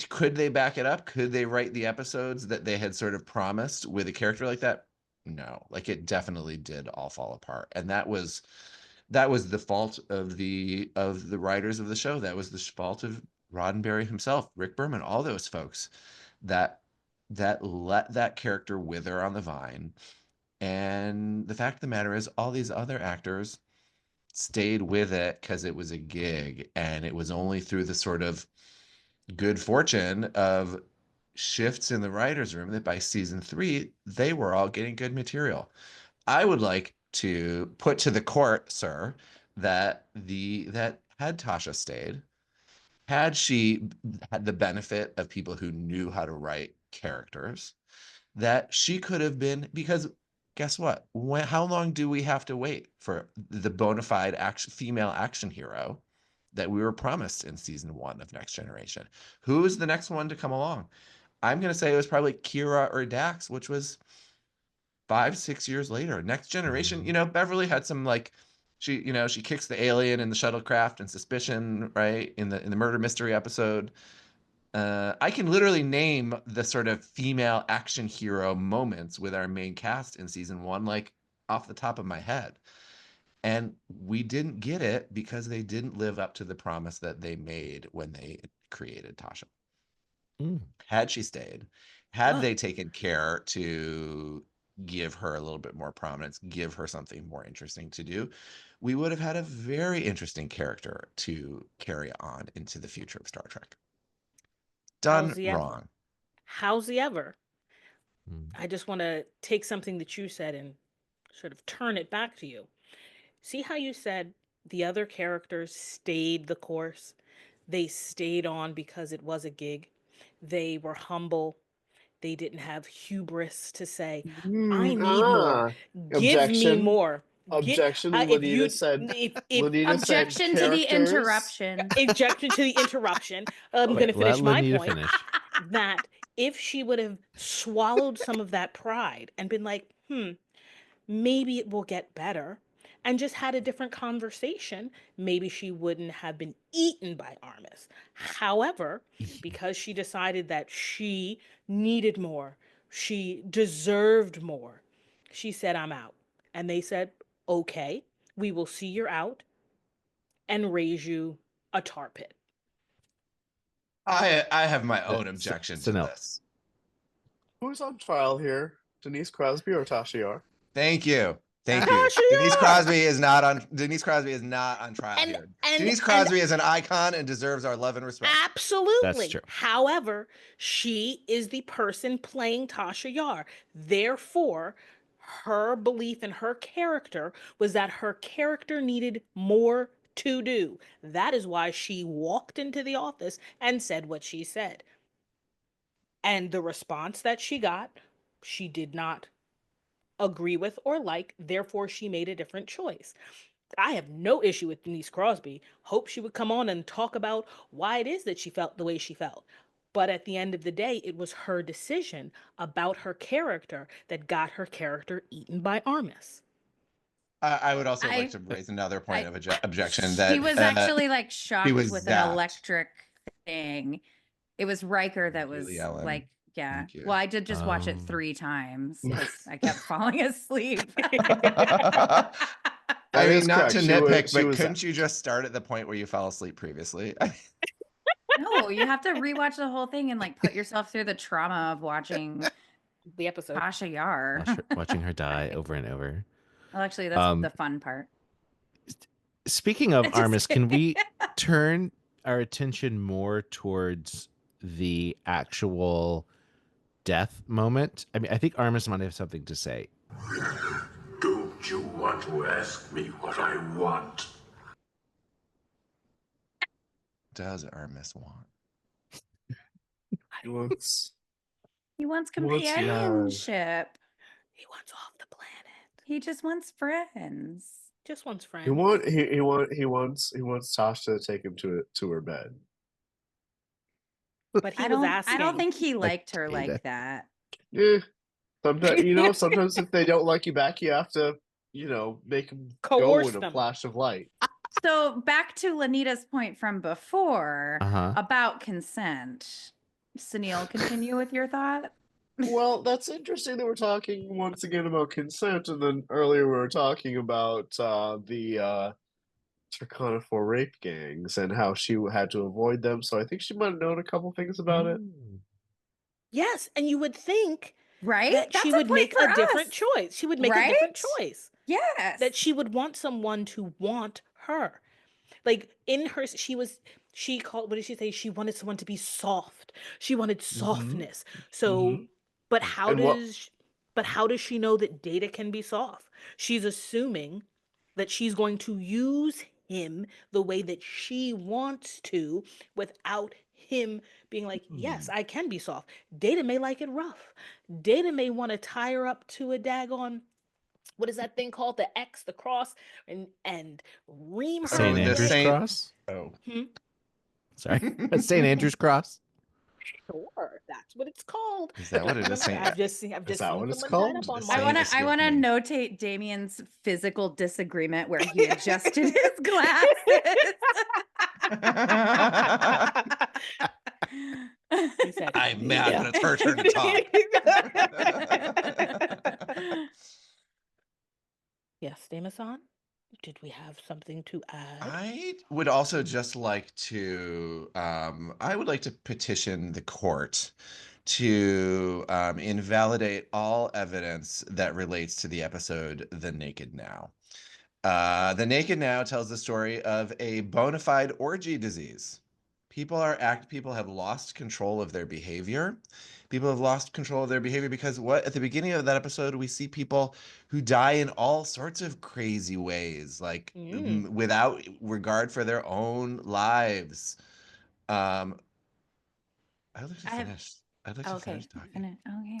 could they back it up? Could they write the episodes that they had sort of promised with a character like that? No, like it definitely did all fall apart. And that was the fault of the writers of the show. That was the fault of Roddenberry himself, Rick Berman, all those folks that let that character wither on the vine. And the fact of the matter is, all these other actors stayed with it because it was a gig, and it was only through the sort of good fortune of shifts in the writers' room that by season 3 they were all getting good material. I would like to put to the court, sir, that had Tasha stayed, had she had the benefit of people who knew how to write characters, that she could have been, because guess what? How long do we have to wait for the bona fide female action hero that we were promised in season 1 of Next Generation? Who is the next one to come along? I'm going to say it was probably Kira or Dax, which was 5-6 years later. Next Generation, Beverly had some like, she kicks the alien in the shuttlecraft and Suspicion, right, in the murder mystery episode. I can literally name the sort of female action hero moments with our main cast in season 1, like off the top of my head. And we didn't get it because they didn't live up to the promise that they made when they created Tasha. Had she stayed, had they taken care to give her a little bit more prominence, give her something more interesting to do, we would have had a very interesting character to carry on into the future of Star Trek. Done wrong. How's he ever? I just want to take something that you said and sort of turn it back to you. See how you said the other characters stayed the course? They stayed on because it was a gig. They were humble. They didn't have hubris to say, I need more. Give me more. Objection. Lanita said objection to the interruption. Objection to the interruption. I'm going to finish my point. That if she would have swallowed some of that pride and been like, maybe it will get better, and just had a different conversation, maybe she wouldn't have been eaten by Armus. However, because she decided that she needed more, she deserved more, she said, I'm out. And they said, okay, we will see you're out and raise you a tar pit. I have my own objection to this. Who's on trial here? Denise Crosby or Tasha Yar? Thank you. Denise Crosby is not on trial here. Denise Crosby is an icon and deserves our love and respect. Absolutely. That's true. However, she is the person playing Tasha Yar. Therefore, her belief in her character was that her character needed more to do. That is why she walked into the office and said what she said. And the response that she got, she did not agree with or like, therefore she made a different choice. I have no issue with Denise Crosby. Hope she would come on and talk about why it is that she felt the way she felt. But at the end of the day, it was her decision about her character that got her character eaten by Armus. I would also like I to raise another point I of objection that she was actually like shocked was with an zapped. electric thing. It was Riker that Thank you, was Leigh Ellen. like, yeah. Thank you. Well, I did just watch it 3 times because I kept falling asleep. I That mean, is not correct. to She nitpick, was- but couldn't you just start at the point where you fell asleep previously? No, you have to rewatch the whole thing and like put yourself through the trauma of watching The episode. Tasha Yar. Watching her die over and over. Well, actually, that's the fun part. Speaking of Just Armus, can we kidding. turn our attention more towards the actual death moment? I mean, I think Armus might have something to say. Don't you want to ask me what I want? Does Armus want? He wants He wants What's love? companionship. He wants off the planet. He just wants friends. Just wants friends. he wants Tasha to take him to her bed. But he was asking. I don't think he liked her Data. like that. Yeah. Sometimes, sometimes if they don't like you back, you have to, make them go Coerce in a them. flash of light. So back to Lanita's point from before about consent. Sonyl, continue with your thought. Well, that's interesting that we're talking once again about consent, and then earlier we were talking about the Turkana 4 rape gangs and how she had to avoid them. So I think she might have known a couple things about it. Yes, and you would think Right? that That's she a would point make for a different us. choice. She would make a Right? different choice. Yes. That she would want someone to want her. Like in her, she called, what did she say? She wanted someone to be soft. She wanted softness. So, but how does she know that Data can be soft? She's assuming that she's going to use him the way that she wants to without him being like, yes, I can be soft. Data may like it rough. Data may want to tie her up to a daggone, what is that thing called? The X, the cross, and ream her. St. Andrew's Cross? Oh. Sorry. St. Andrew's Cross? Sure, that's what it's called. Is that what it is? I've just seen that someone what it's tied called? up on The one. I want to notate Damian's physical disagreement where he adjusted his glasses. He said, I'm mad, "Yeah." but it's her turn to talk. Yes, Damason, did we have something to add? I would also just like to petition the court to invalidate all evidence that relates to the episode The Naked Now. The Naked Now tells the story of a bona fide orgy disease. People have lost control of their behavior. People have lost control of their behavior because at the beginning of that episode, we see people who die in all sorts of crazy ways, like without regard for their own lives. I'd like to finish. I'd like to finish talking. Okay.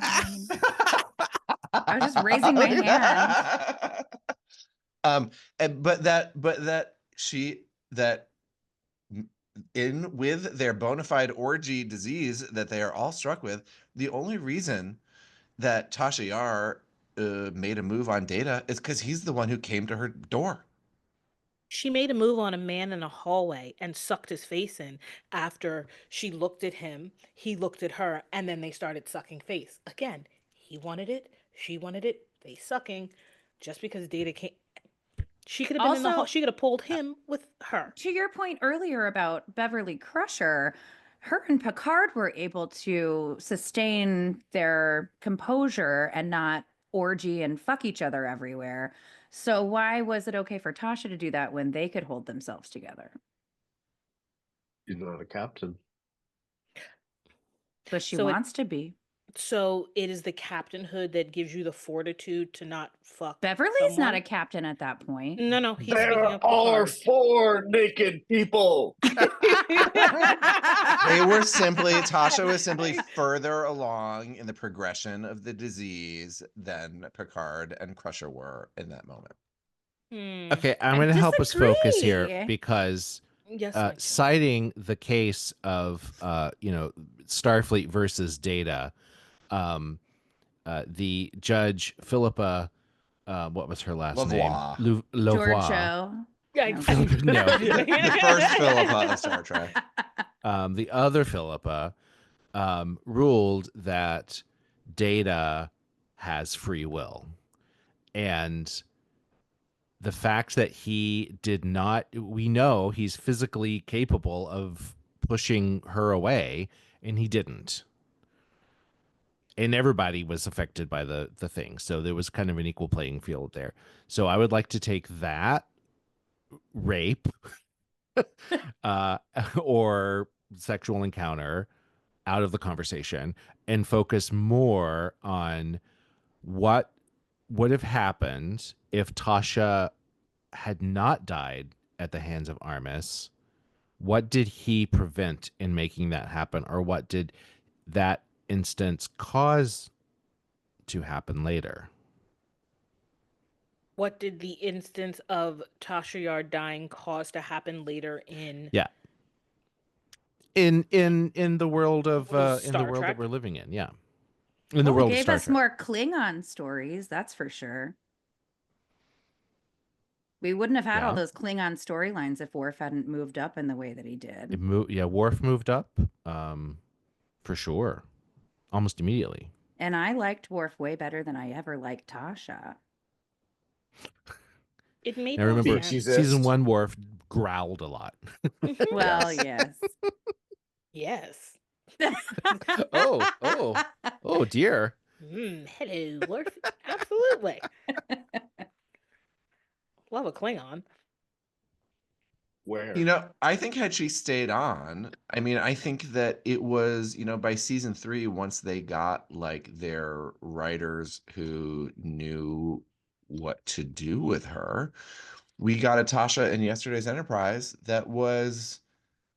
I was just raising my hand. With their bona fide orgy disease that they are all struck with, the only reason that Tasha Yar made a move on Data is because he's the one who came to her door. She made a move on a man in a hallway and sucked his face in after she looked at him, he looked at her, and then they started sucking face. Again, he wanted it, she wanted it, they sucking, just because Data came. She could have been in the hall. She could have pulled him with her. To your point earlier about Beverly Crusher, her and Picard were able to sustain their composure and not orgy and fuck each other everywhere. So why was it okay for Tasha to do that when they could hold themselves together? She's not a captain. But she wants to be. So it is the captainhood that gives you the fortitude to not fuck Beverly's not a someone? captain at that point. No, he's speaking There of are Picard. 4 naked people. They were simply, Tasha was simply further along in the progression of the disease than Picard and Crusher were in that moment. Okay, I'm I going to help us focus here disagree. because Yes, my citing the case of Starfleet versus Data, the judge Philippa, what was her last name? Lavoie. George Lavoie. Show. No. The first Philippa of Star Trek. The other Philippa ruled that Data has free will, and the fact that he did not, we know he's physically capable of pushing her away, and he didn't. And everybody was affected by the thing, so there was kind of an equal playing field there. So I would like to take that rape or sexual encounter out of the conversation and focus more on what would have happened if Tasha had not died at the hands of Armus. What did he prevent in making that happen, or what did that instance cause to happen later? What did the instance of Tasha Yar dying cause to happen later in Yeah. In the world of in the Star world that Trek? we're living in, yeah. In the Well, world it of gave Star us Trek. more Klingon stories, that's for sure. We wouldn't have had all Yeah. those Klingon storylines if Worf hadn't moved up in the way that he did. Worf moved up, for sure, almost immediately. And I liked Worf way better than I ever liked Tasha. It made Now more remember, sense. season 1 Worf growled a lot. Well, Yes. Yes. Oh dear. Hello, Worf. Absolutely. Love a Klingon. Where? You know, I think had she stayed on, I mean, I think that it was, by season 3, once they got like their writers who knew what to do with her, we got a Tasha in Yesterday's Enterprise that was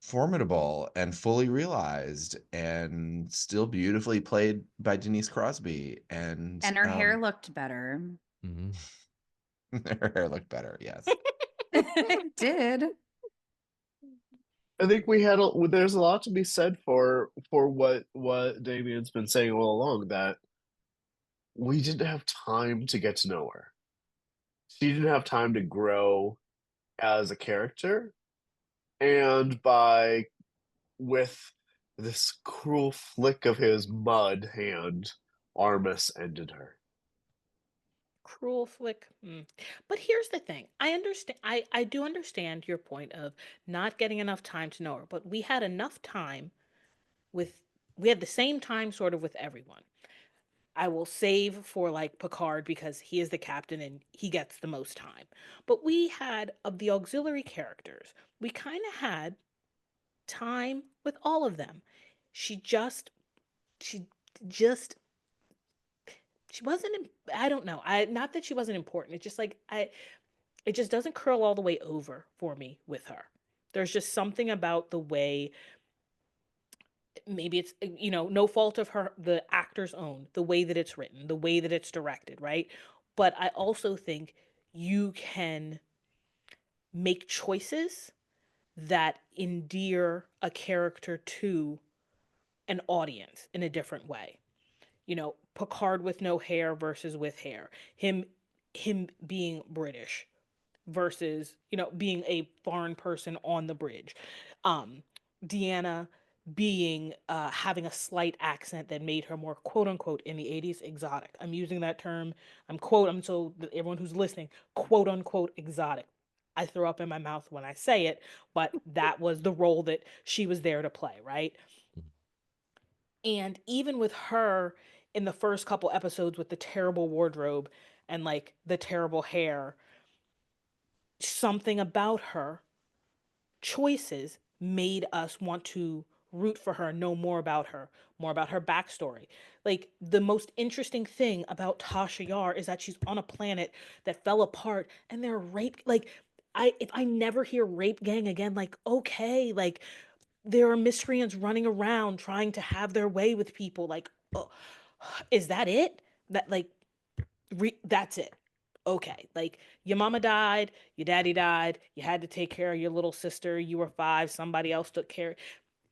formidable and fully realized and still beautifully played by Denise Crosby. And And her hair looked better. Mhm. her hair looked better, yes. It did. I think there's a lot to be said for what Damian's been saying all along, that we didn't have time to get to know her. She didn't have time to grow as a character, and with this cruel flick of his mud hand, Armus ended her. Cruel flick. But here's the thing. I understand. I do understand your point of not getting enough time to know her, but we had enough time we had the same time sort of with everyone. I will save for like Picard because he is the captain and he gets the most time. But we had, of the auxiliary characters, we kind of had time with all of them. She just she just she wasn't, I don't know. I Not that she wasn't important. It's just like it just doesn't curl all the way over for me with her. There's just something about the way, maybe it's, no fault of her, the actor's own, the way that it's written, the way that it's directed, right? But I also think you can make choices that endear a character to an audience in a different way. Picard with no hair versus with hair. Him being British versus, being a foreign person on the bridge. Deanna being having a slight accent that made her more, quote unquote, in the 80s exotic. I'm using that term. I'm so that everyone who's listening, quote unquote exotic. I throw up in my mouth when I say it, but that was the role that she was there to play, right? And even with her in the first couple episodes with the terrible wardrobe and like the terrible hair, something about her choices made us want to root for her, know more about her backstory. Like, the most interesting thing about Tasha Yar is that she's on a planet that fell apart and they're raped. Like, if I never hear rape gang again, like, okay, like, there are miscreants running around trying to have their way with people. Like, oh, is that it? That, like, that's it. Okay, like, your mama died, your daddy died, you had to take care of your little sister, you were 5, somebody else took care.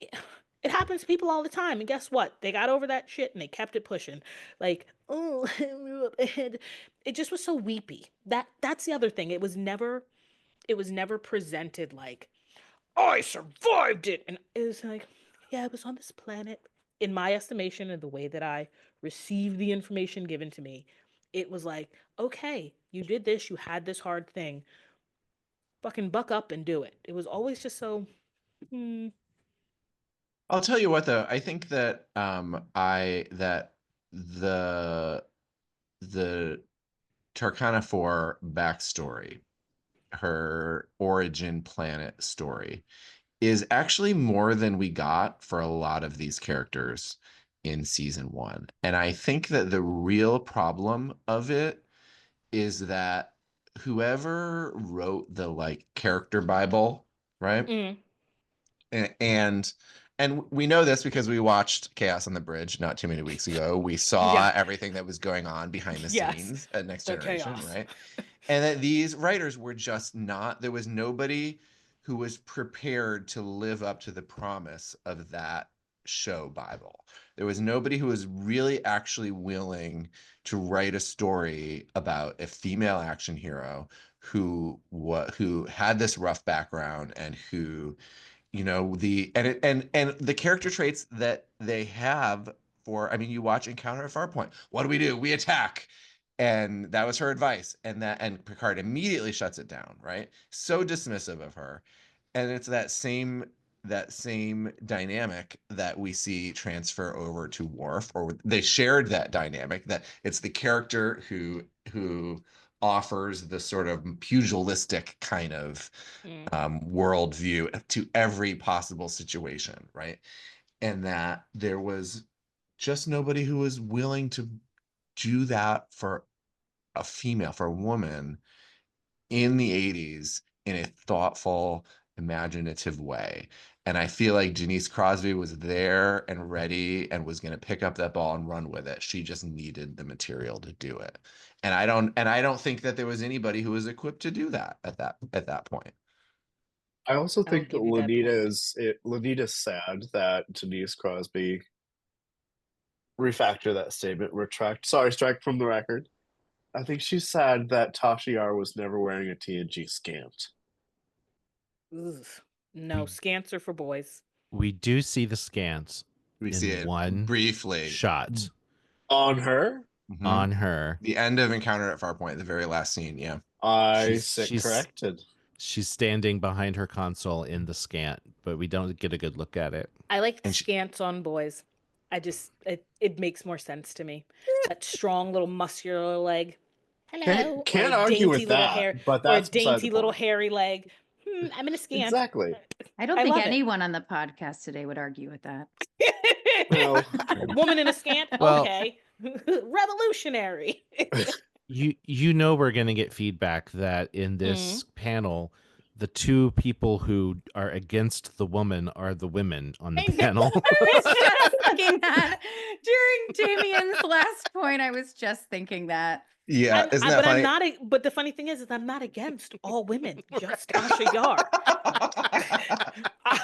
It happens to people all the time, and guess what? They got over that shit and they kept it pushing. Like, oh, it just was so weepy. That's the other thing. It was never presented like, I survived it. And it was like, yeah, I was on this planet. In my estimation and the way that I received the information given to me, it was like, okay, you did this, you had this hard thing. Fucking buck up and do it. It was always just so, I'll tell you what, though. I think that the Tarkana 4 backstory, her origin planet story, is actually more than we got for a lot of these characters in season 1. And I think that the real problem of it is that whoever wrote the like character Bible, right? And we know this because we watched Chaos on the Bridge not too many weeks ago. We saw everything that was going on behind the scenes at Next Generation, chaos. right? And that these writers were just not, there was nobody who was prepared to live up to the promise of that show Bible. There was nobody who was really actually willing to write a story about a female action hero who had this rough background and who, you know, and the character traits that they have for, I mean, you watch Encounter at Farpoint. What do? We attack. And that was her advice. And Picard immediately shuts it down, right? So dismissive of her. And it's that same dynamic that we see transfer over to Worf, or they shared that dynamic, that it's the character who offers the sort of pugilistic kind of worldview to every possible situation, right? And that there was just nobody who was willing to do that for a woman in the 80s in a thoughtful, imaginative way. And I feel like Denise Crosby was there and ready and was going to pick up that ball and run with it. She just needed the material to do it. And I don't think that there was anybody who was equipped to do that at that point. I also think that give you that Lanita's sad that Denise Crosby refactor that statement, strike from the record. I think she's sad that Tasha Yar was never wearing a TNG scant. Ugh. No, scants are for boys. We do see the scants. We see it one briefly shot on her. Mm-hmm. On her. The end of Encounter at Farpoint, the very last scene. Yeah, she's corrected. She's standing behind her console in the scant, but we don't get a good look at it. I like scants on boys. It makes more sense to me. That strong little muscular leg. Hello. Can't argue with that, but that's or a dainty little hairy leg. I'm in a scant. Exactly. I don't think anyone on the podcast today would argue with that. Well, woman in a scant? Well, okay. Revolutionary. you know we're going to get feedback that in this panel, the two people who are against the woman are the women on the panel. I was just thinking that during Damian's last point. I was just thinking that. Yeah, isn't that funny? But the funny thing is I'm not against all women, just Tasha Yar.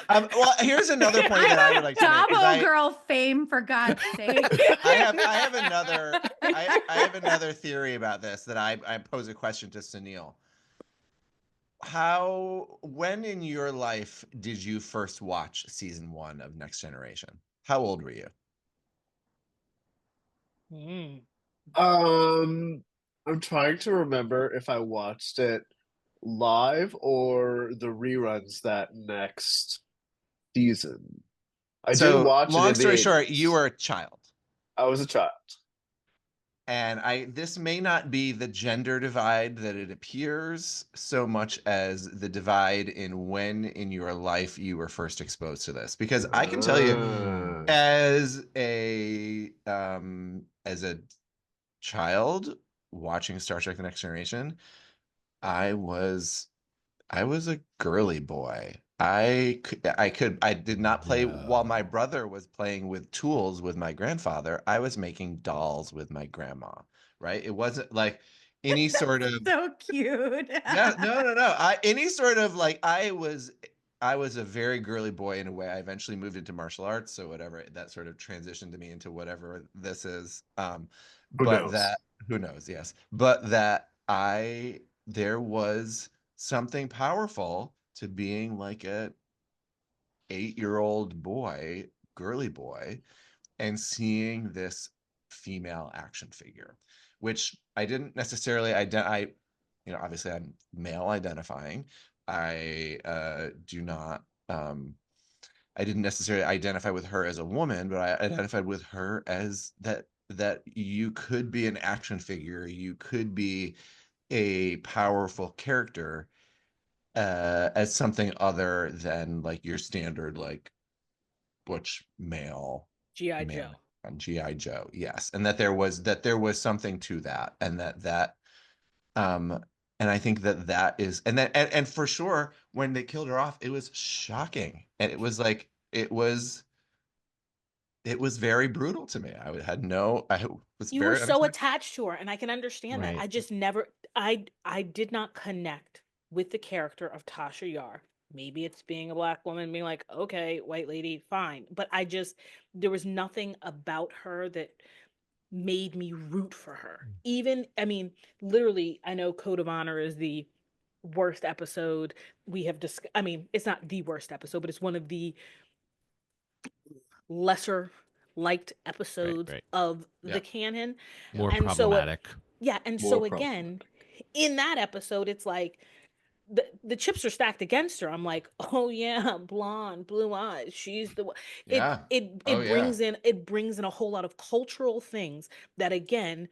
Well, here's another point that I would like to make. Dabo girl fame, for God's sake. I have another theory about this that I pose a question to Sonyl. When in your life did you first watch season 1 of Next Generation? How old were you? I'm trying to remember if I watched it live or the reruns that next season. I did watch it. Long story short, you were a child. I was a child. And this may not be the gender divide that it appears so much as the divide in when in your life you were first exposed to this. Because I can tell you, as a child watching Star Trek: The Next Generation, I was a girly boy. I did not play while my brother was playing with tools with my grandfather. I was making dolls with my grandma, right? It wasn't like any sort of So cute. yeah, no. Any sort of like I was a very girly boy in a way. I eventually moved into martial arts, so whatever that sort of transitioned me into whatever this is. Who But knows? that who knows, yes. But that there was something powerful to being like a 8-year-old boy, girly boy, and seeing this female action figure, which I didn't necessarily obviously I'm male identifying. Do not I didn't necessarily identify with her as a woman, but I identified with her as that you could be an action figure, you could be a powerful character as something other than like your standard like butch male G.I. man Joe. on GI Joe. Yes, and that there was something to that, and that um and I think that is and for sure when they killed her off, it was shocking, and it was like it was very brutal to me. I was You were very so unexpected. attached to her, and I can understand that. Right. I just never I did not connect with the character of Tasha Yar. Maybe it's being a black woman being like, okay, white lady, fine. But there was nothing about her that made me root for her. Even, I mean, literally, I know Code of Honor is the worst episode we have discussed. I mean, it's not the worst episode, but it's one of the lesser liked episodes Right. of Yeah. the canon. More And so, problematic. yeah, and More so again, in that episode, it's like the chips are stacked against her. I'm like, oh yeah, blonde, blue eyes. She's the one. It Yeah. it Oh it yeah. brings in a whole lot of cultural things that again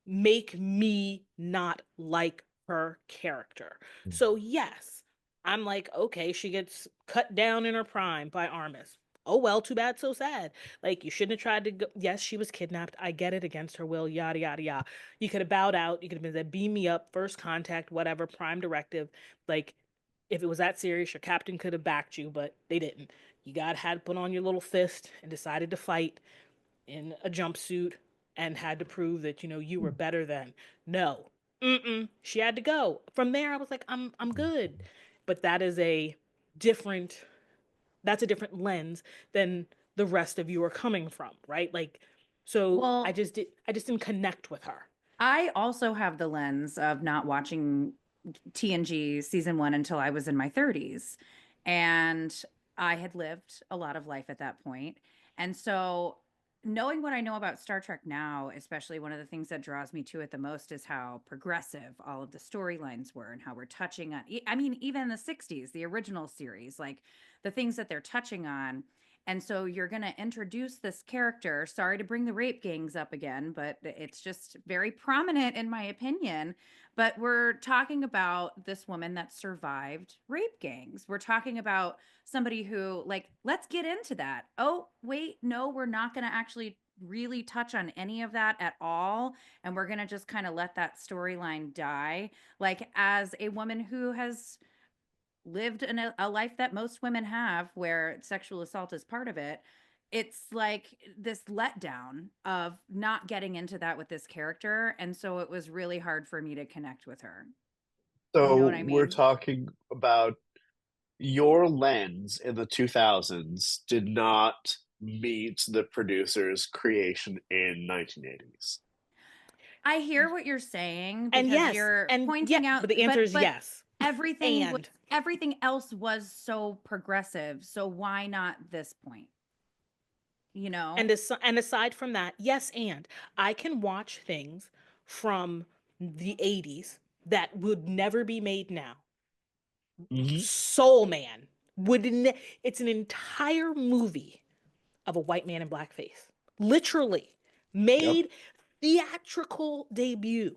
make me not like her character. So yes, I'm like, okay, she gets cut down in her prime by Armus. Oh well, too bad, so sad. Like you shouldn't have tried to go. Yes, she was kidnapped. I get it, against her will. Yada yada yada. You could have bowed out. You could have been said, "Beam me up, first contact, whatever, prime directive." Like if it was that serious, your captain could have backed you, but they didn't. You had put on your little fist and decided to fight in a jumpsuit and had to prove that you were better than. No. Mm-mm. She had to go. From there I was like, I'm good. But different that's a different lens than the rest of you are coming from, right? Like so Well, I just didn't connect with her. I also have the lens of not watching TNG season 1 until I was in my 30s. And I had lived a lot of life at that point. And so, knowing what I know about Star Trek now, especially one of the things that draws me to it the most is how progressive all of the storylines were and how we're touching on, I mean, even the 60s, the original series, like the things that they're touching on. And so you're going to introduce this character. Sorry to bring the rape gangs up again, but it's just very prominent in my opinion. But we're talking about this woman that survived rape gangs. We're talking about somebody who, like, let's get into that. Oh, wait, no, we're not going to actually really touch on any of that at all. And we're going to just kind of let that storyline die. Like, as a woman who has lived a life that most women have where sexual assault is part of it, it's like this letdown of not getting into that with this character, and so it was really hard for me to connect with her. You know So what I we're mean? talking about your lens in the 2000s did not meet the producer's creation in 1980s. I hear what you're saying And because yes, you're and yeah, pointing out, but the answer is but yes. everything And everything else was so progressive, so why not this point, you know? and aside from that, yes, and I can watch things from the 80s that would never be made now. Mhm. Soul Man it's an entire movie of a white man in blackface. Literally Yep. made theatrical debut.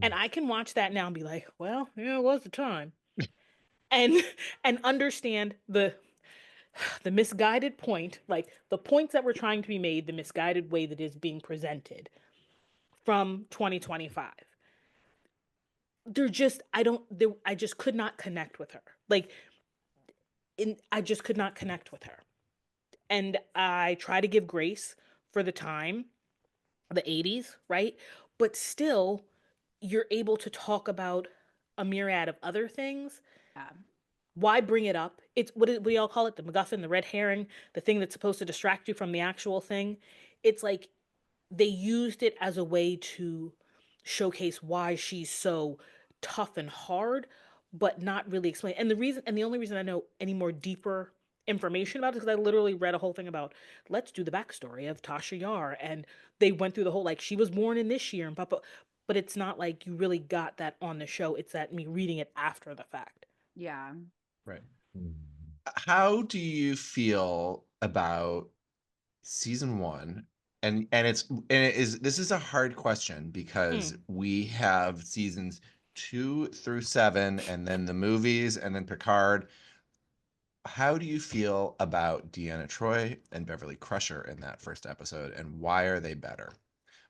And I can watch that now and be like, well, yeah, it was the time. And understand the misguided point, like the points that were trying to be made, the misguided way that is being presented from 2025. I just could not connect with her. I just could not connect with her. And I try to give grace for the time, the 80s, right? But still, you're able to talk about a myriad of other things. Why bring it up? It's what do we all call it? The MacGuffin, the red herring, the thing that's supposed to distract you from the actual thing. It's like they used it as a way to showcase why she's so tough and hard, but not really explain. And the only reason I know any more deeper information about it is because I literally read a whole thing about let's do the backstory of Tasha Yar, and they went through the whole like she was born in this year and papa. But it's not like you really got that on the show. It's that me reading it after the fact. Yeah. Right. How do you feel about season 1? And this is a hard question because we have seasons 2 through 7 and then the movies and then Picard. How do you feel about Deanna Troi and Beverly Crusher in that first episode, and why are they better?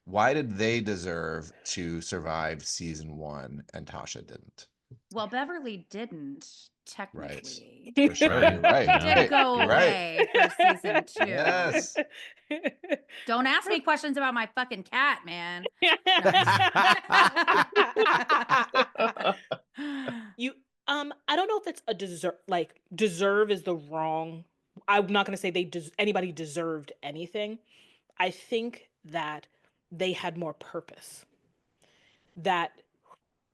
Why did they deserve to survive season 1 and Tasha didn't? Well, Beverly didn't technically. Right. For sure. You're right. She did go away for season 2. Yes. Don't ask me questions about my fucking cat, man. I don't know if it's a deserve is the wrong. I'm not going to say anybody deserved anything. I think that they had more purpose. That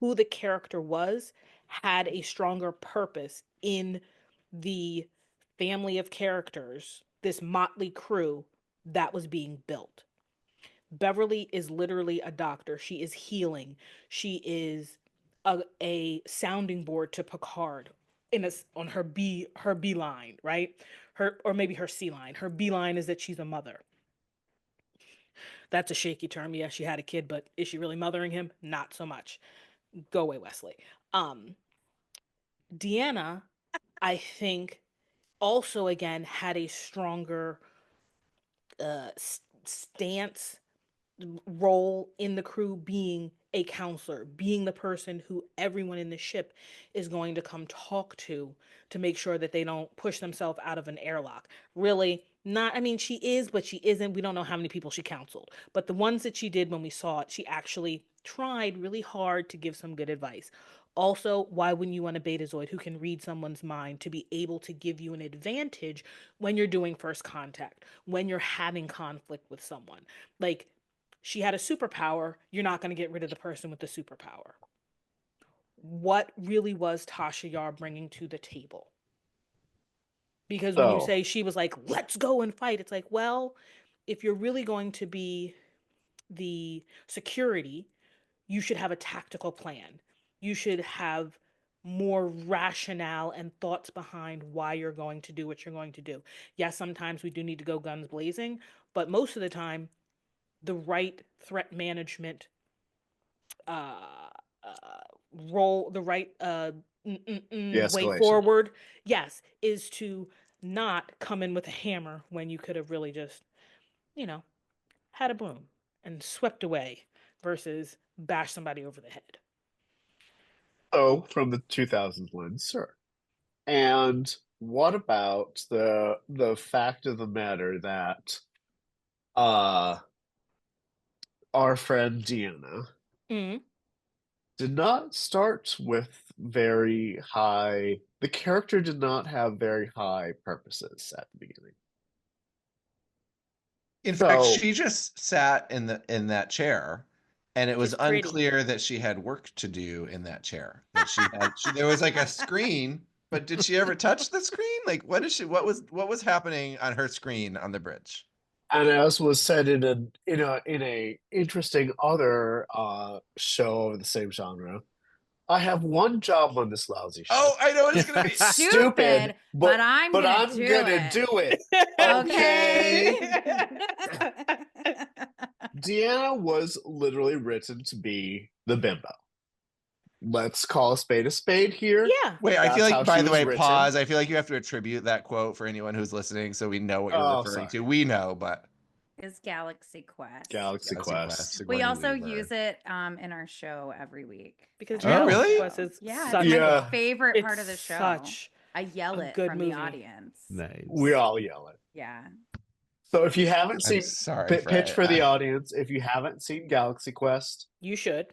who the character was had a stronger purpose in the family of characters, this motley crew that was being built. Beverly is literally a doctor. She is healing. She is a sounding board to Picard on her B line, right? Or maybe her C line. Her B line is that she's a mother. That's a shaky term. Yeah, she had a kid, but is she really mothering him? Not so much. Go away, Wesley. Deanna, I think, also again had a stronger stance role in the crew, being a counselor, being the person who everyone in the ship is going to come talk to make sure that they don't push themselves out of an airlock. Really, not, I mean, she is, but she isn't. We don't know how many people she counseled, but the ones that she did when we saw it, she actually tried really hard to give some good advice. Also, why wouldn't you want a betazoid who can read someone's mind to be able to give you an advantage when you're doing first contact, when you're having conflict with someone? Like, she had a superpower. You're not going to get rid of the person with the superpower. What really was Tasha Yar bringing to the table? Because when you say she was like, let's go and fight, it's like, well, if you're really going to be the security, you should have a tactical plan. You should have more rationale and thoughts behind why you're going to do what you're going to do. Yes, sometimes we do need to go guns blazing, but most of the time, the right threat management role, the right way forward, yes, is to not come in with a hammer when you could have really just, had a broom and swept away versus bash somebody over the head. Oh, from the 2000s lens, sure. And what about the fact of the matter that our friend Deanna did not start with very high. The character did not have very high purposes at the beginning. In fact, she just sat in that chair, and it was unclear that she had work to do in that chair. That there was like a screen, but did she ever touch the screen? Like, what was happening on her screen on the bridge? And as was said in a interesting other show of the same genre, I have one job on this lousy show. Oh, I know it's gonna be stupid, but I'm gonna do it. Okay. Deanna was literally written to be the bimbo. Let's call a spade here. Yeah. Wait, I feel That's how like, by she the was way, written. pause. I feel like you have to attribute that quote for anyone who's listening so we know what you're referring to. We know, but Is Galaxy Quest. Galaxy Quest. We Sigourney also Weaver. use it in our show every week. Because Do you Galaxy really? Quest is Yeah, such it's my Yeah. favorite part of the it's show. such I yell a it good from movie. the audience. Nice. We all yell it. Yeah. So if you haven't I'm seen, sorry, pitch for the audience, if you haven't seen Galaxy Quest, You should.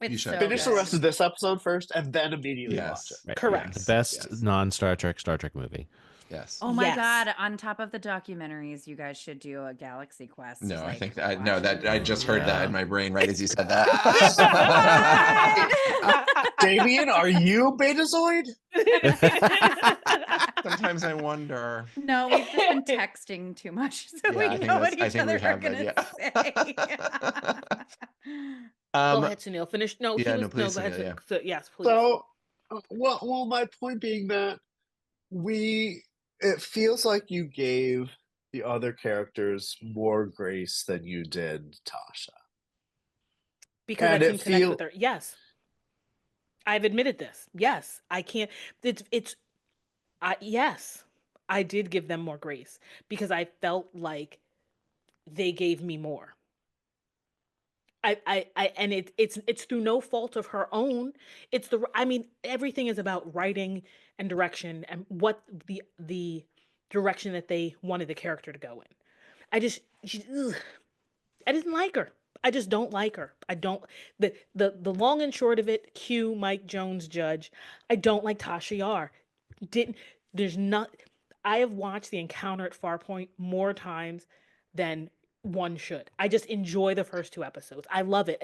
It's You should. so finish the good. rest of this episode first and then immediately watch it. Right, Correct. The best Yes. non-Star Trek movie. Yes. Oh my Yes. God! On top of the documentaries, you guys should do a Galaxy Quest. No, I like, think watch I just heard that in my brain right as you said that. Damien, are you Betazoid? Sometimes I wonder. No, we've just been texting too much, so Yeah, I we think know what that's- I each think we other are have been, gonna say. Go ahead, Sonyl. Finish. No, yeah, he no, was, please, go ahead. Sonyl, yeah. So, yes, please. So, well, my point being that it feels like you gave the other characters more grace than you did Tasha. Because and I it can connect feel- with her. Yes. I've admitted this. Yes. I can't. Yes. I did give them more grace because I felt like they gave me more. And it's through no fault of her own. Everything is about writing and direction and what the direction that they wanted the character to go in. I didn't like her. I just don't like her. I don't the long and short of it, Q Mike Jones Judge, I don't like Tasha Yar. I have watched The Encounter at Farpoint more times than one should. I just enjoy the first two episodes. I love it.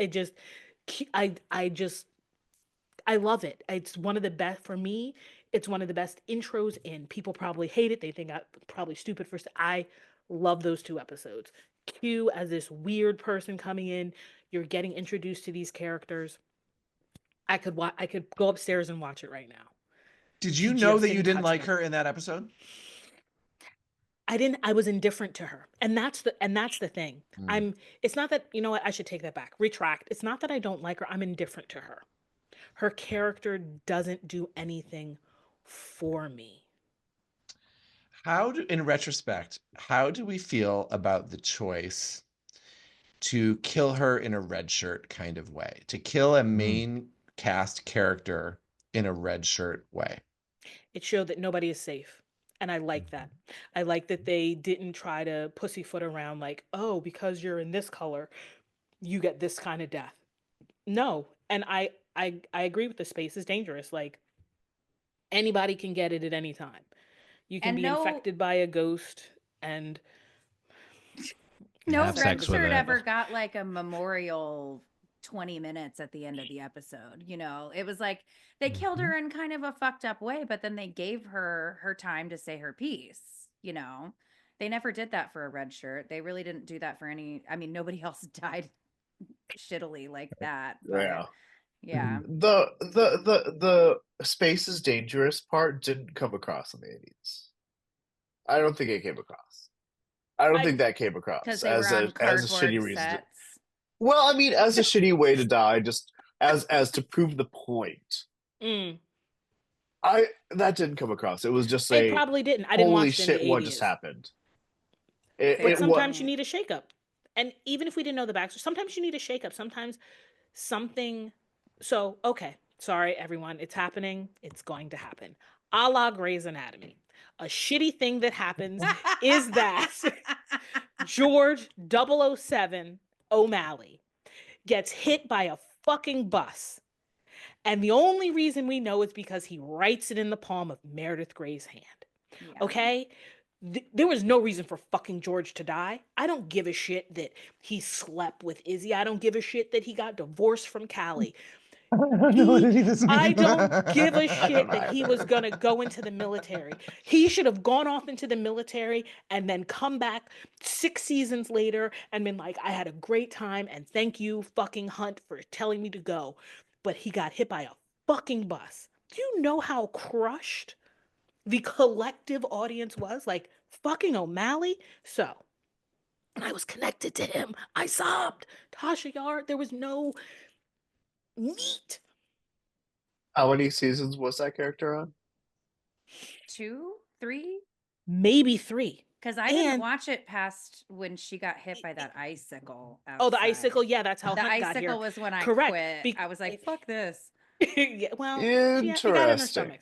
I love it. It's one of the best for me. It's one of the best intros in. People probably hate it. They think I'm probably stupid for. I love those two episodes. Q as this weird person coming in. You're getting introduced to these characters. I could go upstairs and watch it right now. Did you know that you didn't like her in that episode? I didn't. I was indifferent to her, and that's the thing. It's not that, you know what, I should take that back. Retract. It's not that I don't like her. I'm indifferent to her. Her character doesn't do anything for me. In retrospect, how do we feel about the choice to kill her in a red shirt kind of way? To kill a main cast character in a red shirt way? It showed that nobody is safe. And I like that. I like that they didn't try to pussyfoot around like, oh, because you're in this color, you get this kind of death. No. And I agree with the space is dangerous. Like, anybody can get it at any time. You can be infected by a ghost and no have red sex with shirt it. ever got like a memorial 20 minutes at the end of the episode. You know, it was like they killed her in kind of a fucked up way, but then they gave her her time to say her piece. You know, they never did that for a red shirt. They really didn't do that for any. I mean, nobody else died shittily like that. But, yeah. The space is dangerous part didn't come across in the 80s. I don't think it came across. I don't think that came across as a shitty reason. Sets. Well, I mean, as a shitty way to die, just as to prove the point. That didn't come across. It was just it probably didn't. I didn't holy watch it in shit, the what 80s. just happened? But sometimes you need a shakeup. And even if we didn't know the backstory, sometimes you need a shakeup. Sometimes something. So, okay. Sorry, everyone. It's happening. It's going to happen. A la Grey's Anatomy. A shitty thing that happens is that George 007 O'Malley gets hit by a fucking bus. And the only reason we know is because he writes it in the palm of Meredith Grey's hand. Yeah. Okay? There was no reason for fucking George to die. I don't give a shit that he slept with Izzy. I don't give a shit that he got divorced from Callie. I don't give a shit that he was going to go into the military. He should have gone off into the military and then come back 6 seasons later and been like, I had a great time and thank you, fucking Hunt, for telling me to go. But he got hit by a fucking bus. Do you know how crushed the collective audience was? Like, fucking O'Malley? So, and I was connected to him. I sobbed. Tasha Yar, there was no meat. How many seasons was that character on? 2, 3? Maybe 3. Because I didn't watch it past when she got hit by that icicle outside. Oh, the icicle. Yeah, that's how the Hunt got here. icicle was when I Correct. quit. I was like, fuck this. Yeah, well, it got in her Interesting. stomach.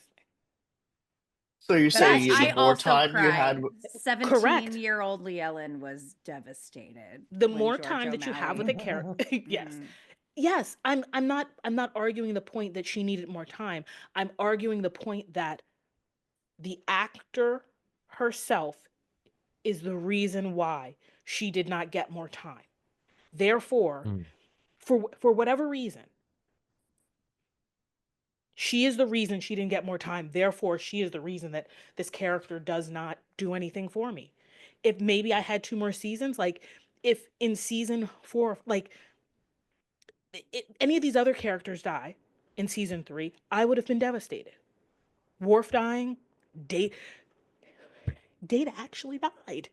So you're But saying I the more also time you had, cried. 17-year-old Leigh Ellen was devastated. The when more George time that you have with a character, yes. Yes, I'm not arguing the point that she needed more time. I'm arguing the point that the actor herself is the reason why she did not get more time. Therefore, for whatever reason, she is the reason she didn't get more time. Therefore, she is the reason that this character does not do anything for me. If maybe I had 2 more seasons, like if in season 4, like any of these other characters die in season 3, I would have been devastated. Worf dying, Data actually died.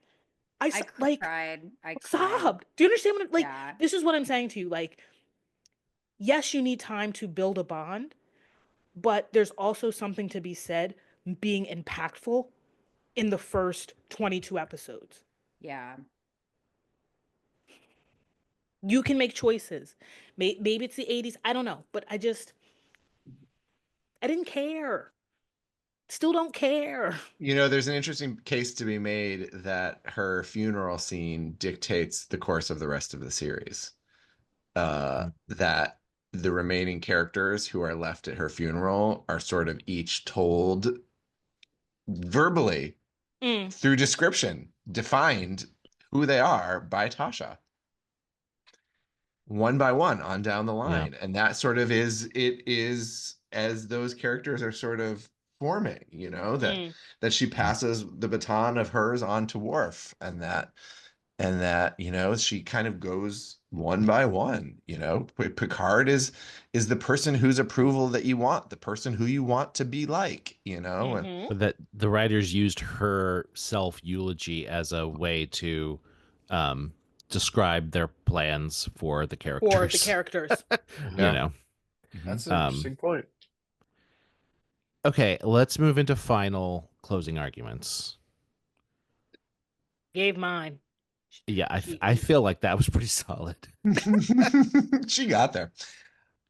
I cried. I sobbed. Do you understand what Yeah. This is what I'm saying to you. Like, yes, you need time to build a bond, but there's also something to be said being impactful in the first 22 episodes. Yeah. You can make choices. Maybe it's the 80s. I don't know. But I didn't care. Still don't care. You know, there's an interesting case to be made that her funeral scene dictates the course of the rest of the series. That the remaining characters who are left at her funeral are sort of each told verbally through description, defined who they are by Tasha. One by one on down the line. And that sort of is as those characters are sort of forming, you know, that she passes the baton of hers on to Worf, and that, you know, she kind of goes one by one. You know, Picard is the person whose approval that you want, the person who you want to be like, you know. And that the writers used her self-eulogy as a way to describe their plans for the characters. You know, that's an interesting point. Okay, let's move into final closing arguments. Gave mine. Yeah, I feel like that was pretty solid. She got there.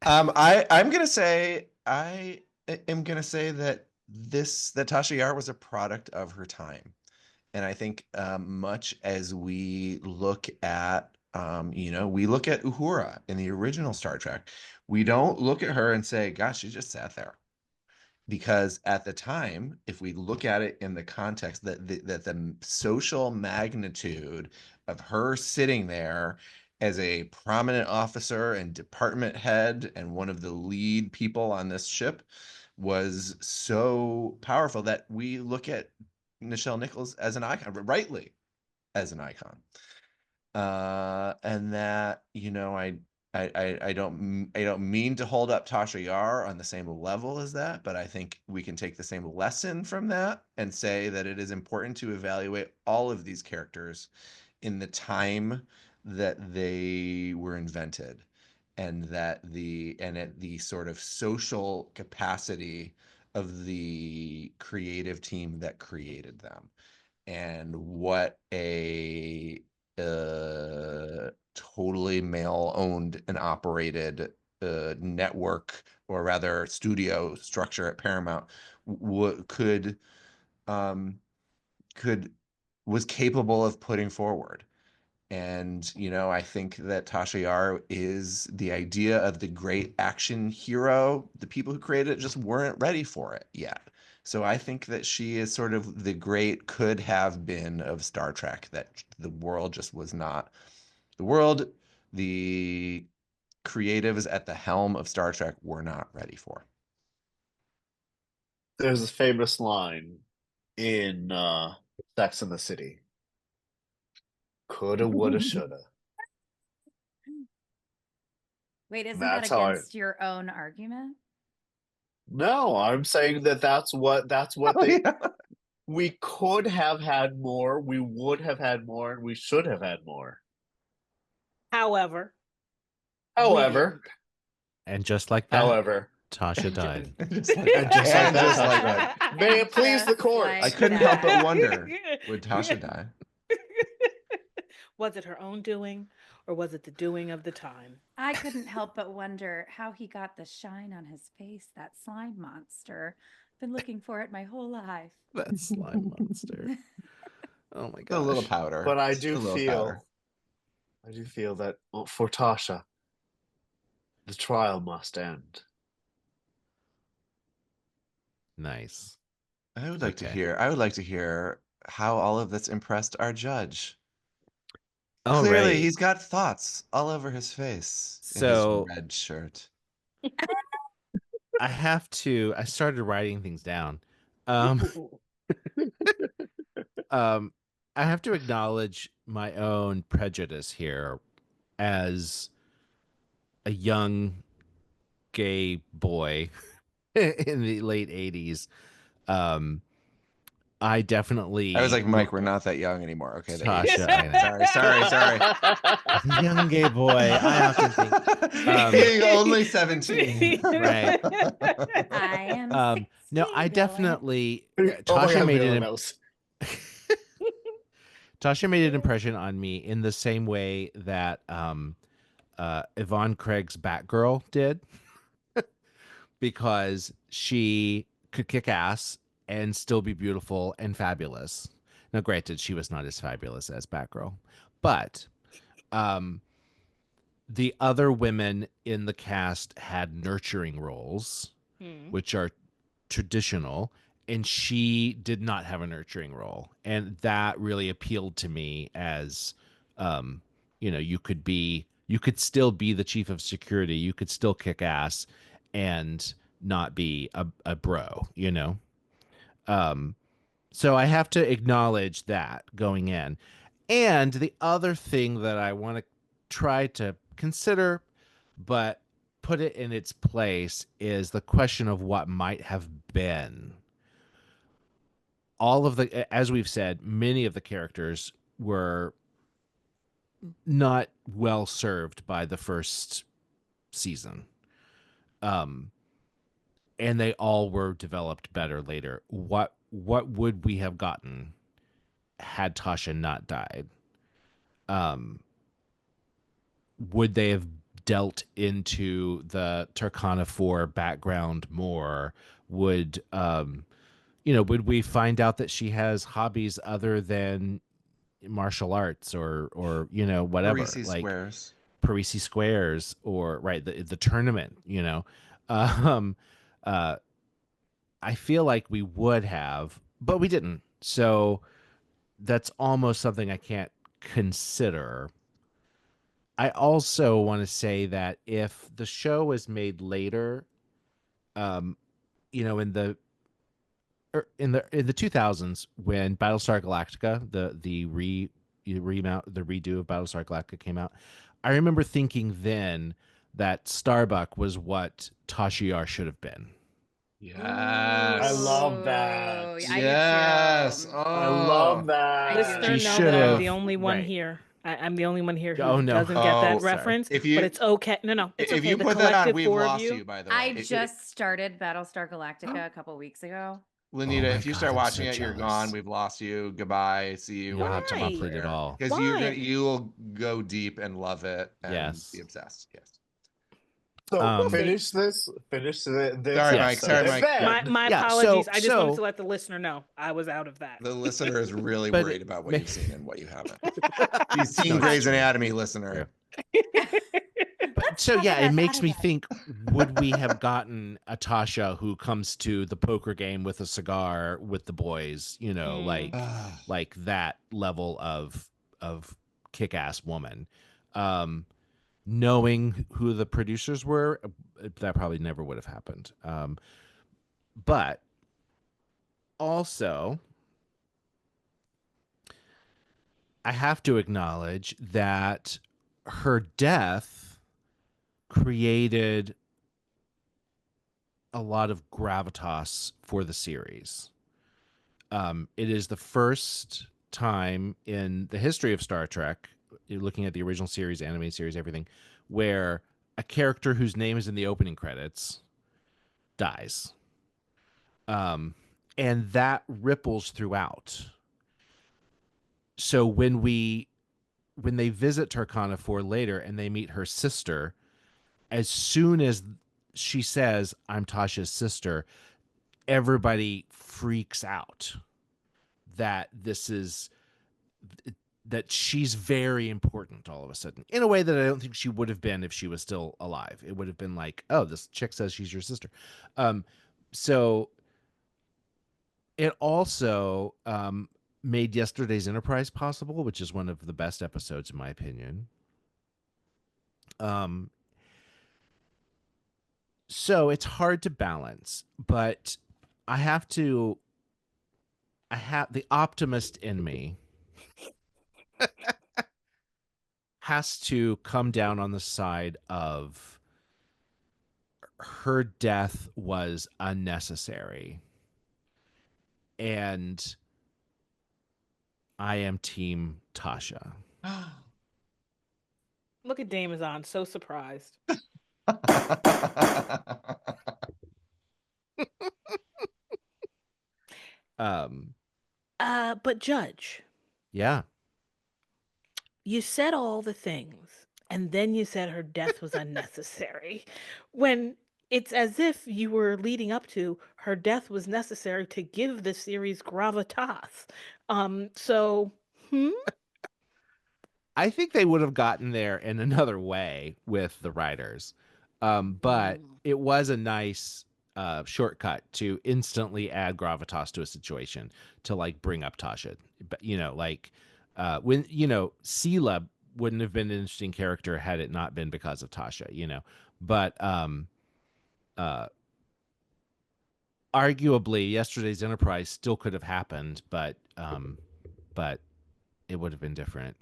I'm gonna say that Tasha Yar was a product of her time, and I think much as we look at we look at Uhura in the original Star Trek, we don't look at her and say, "Gosh, she just sat there." Because at the time, if we look at it in the context that the social magnitude of her sitting there as a prominent officer and department head and one of the lead people on this ship was so powerful that we look at Nichelle Nichols as an icon, rightly as an icon. And that, you know, I don't mean to hold up Tasha Yar on the same level as that, but I think we can take the same lesson from that and say that it is important to evaluate all of these characters in the time that they were invented, and that at the sort of social capacity of the creative team that created them, and what a totally male owned and operated network, or rather studio structure at Paramount was capable of putting forward. And, you know, I think that Tasha Yar is the idea of the great action hero. The people who created it just weren't ready for it yet. So I think that she is sort of the great could have been of Star Trek, that the world just was not. The creatives at the helm of Star Trek were not ready for. There's a famous line in Sex and the City. Coulda, woulda, shoulda. Wait, isn't That's that how against your own argument? No, I'm saying that's what they. We could have had more. We would have had more, and we should have had more. However, However, And just like that, however, Tasha died. Just like, and just like and that, just like Tasha that. died. May it please the Just court. like I couldn't help but that. wonder, would Tasha die? Was it her own doing, or was it the doing of the time? I couldn't help but wonder how he got the shine on his face, that slime monster. Been looking for it my whole life. That slime monster. Oh my A little gosh. powder. But I Just do a little feel, powder. that for Tasha, the trial must end. Nice. I would like to Okay. hear how all of this impressed our judge. All Clearly, right. he's got thoughts all over his face So- in his red shirt. I started writing things down. Um, I have to acknowledge my own prejudice here as a young gay boy in the late 80s. I definitely I was like, Mike, look we're at not that young anymore. Okay, the Tasha, 80s. I know. Sorry. As a young gay boy, I often think Being only 17. Right. I am no, 16, I Billy. definitely Oh my Tasha God, made Leigh an Ellen, Tasha made an impression on me in the same way that Yvonne Craig's Batgirl did, because she could kick ass and still be beautiful and fabulous. Now, granted, she was not as fabulous as Batgirl, but the other women in the cast had nurturing roles, which are traditional, and she did not have a nurturing role, and that really appealed to me as you could still be the chief of security, you could still kick ass and not be a bro, so I have to acknowledge that going in. And the other thing that I want to try to consider but put it in its place is the question of what might have been. All of the, as we've said, many of the characters were not well served by the first season. And they all were developed better later. What would we have gotten had Tasha not died? Would they have dealt into the Turkana 4 background more? Would would we find out that she has hobbies other than martial arts or whatever, Parisi like Squares. Parisi Squares, or right, the tournament, um I feel like we would have, but we didn't. So that's almost something I can't consider. I also want to say that if the show was made later, um, in the 2000s, when Battlestar Galactica, the redo of Battlestar Galactica came out, I remember thinking then that Starbuck was what Tasha Yar should have been. Yes. I love that. Ooh, Yes. I I Oh. love that. Listener, She know should that I'm have, the only one right. here. I'm the only one here who Oh, no. doesn't get Oh, that sorry. reference. If you- but it's okay. No, it's If okay. you The put that on, collective we've four of lost you. you, by the way. I just started Battlestar Galactica a couple weeks ago. Lanita, Oh my if you God, start I'm watching so it, you're jealous. gone. We've lost you. Goodbye. See you. You'll when have to it comes complete it there. all. Because Why? you will go deep and love it and Yes. be obsessed. Yes. So See. finish this. This Sorry, Mike. episode, Sorry, and Mike. then- My Yeah, apologies. so- I just wanted so- to let the listener know I was out of that. The listener is really But worried about what ma- you've seen and what you haven't. She's seen No, it's Grey's true. Anatomy, listener. But so talk yeah, it about makes that me again. think: would we have gotten a Tasha who comes to the poker game with a cigar with the boys? Like that level of kick-ass woman. Knowing who the producers were, that probably never would have happened. But also, I have to acknowledge that her death created a lot of gravitas for the series. It is the first time in the history of Star Trek, you're looking at the original series, animated series, everything, where a character whose name is in the opening credits dies. And that ripples throughout. So when they visit Tarkana 4 later and they meet her sister, as soon as she says, "I'm Tasha's sister," everybody freaks out that that she's very important all of a sudden, in a way that I don't think she would have been if she was still alive. It would have been like, "Oh, this chick says she's your sister." So it also made yesterday's Enterprise possible, which is one of the best episodes in my opinion. So it's hard to balance, but I have the optimist in me has to come down on the side of her death was unnecessary. And I am team Tasha. Look at Damazon, so surprised. But Judge. Yeah. You said all the things, and then you said her death was unnecessary. When it's as if you were leading up to her death was necessary to give the series gravitas. So, I think they would have gotten there in another way with the writers. But it was a nice shortcut to instantly add gravitas to a situation to like bring up Tasha. But when Sela wouldn't have been an interesting character had it not been because of Tasha, but arguably yesterday's Enterprise still could have happened, but it would have been different.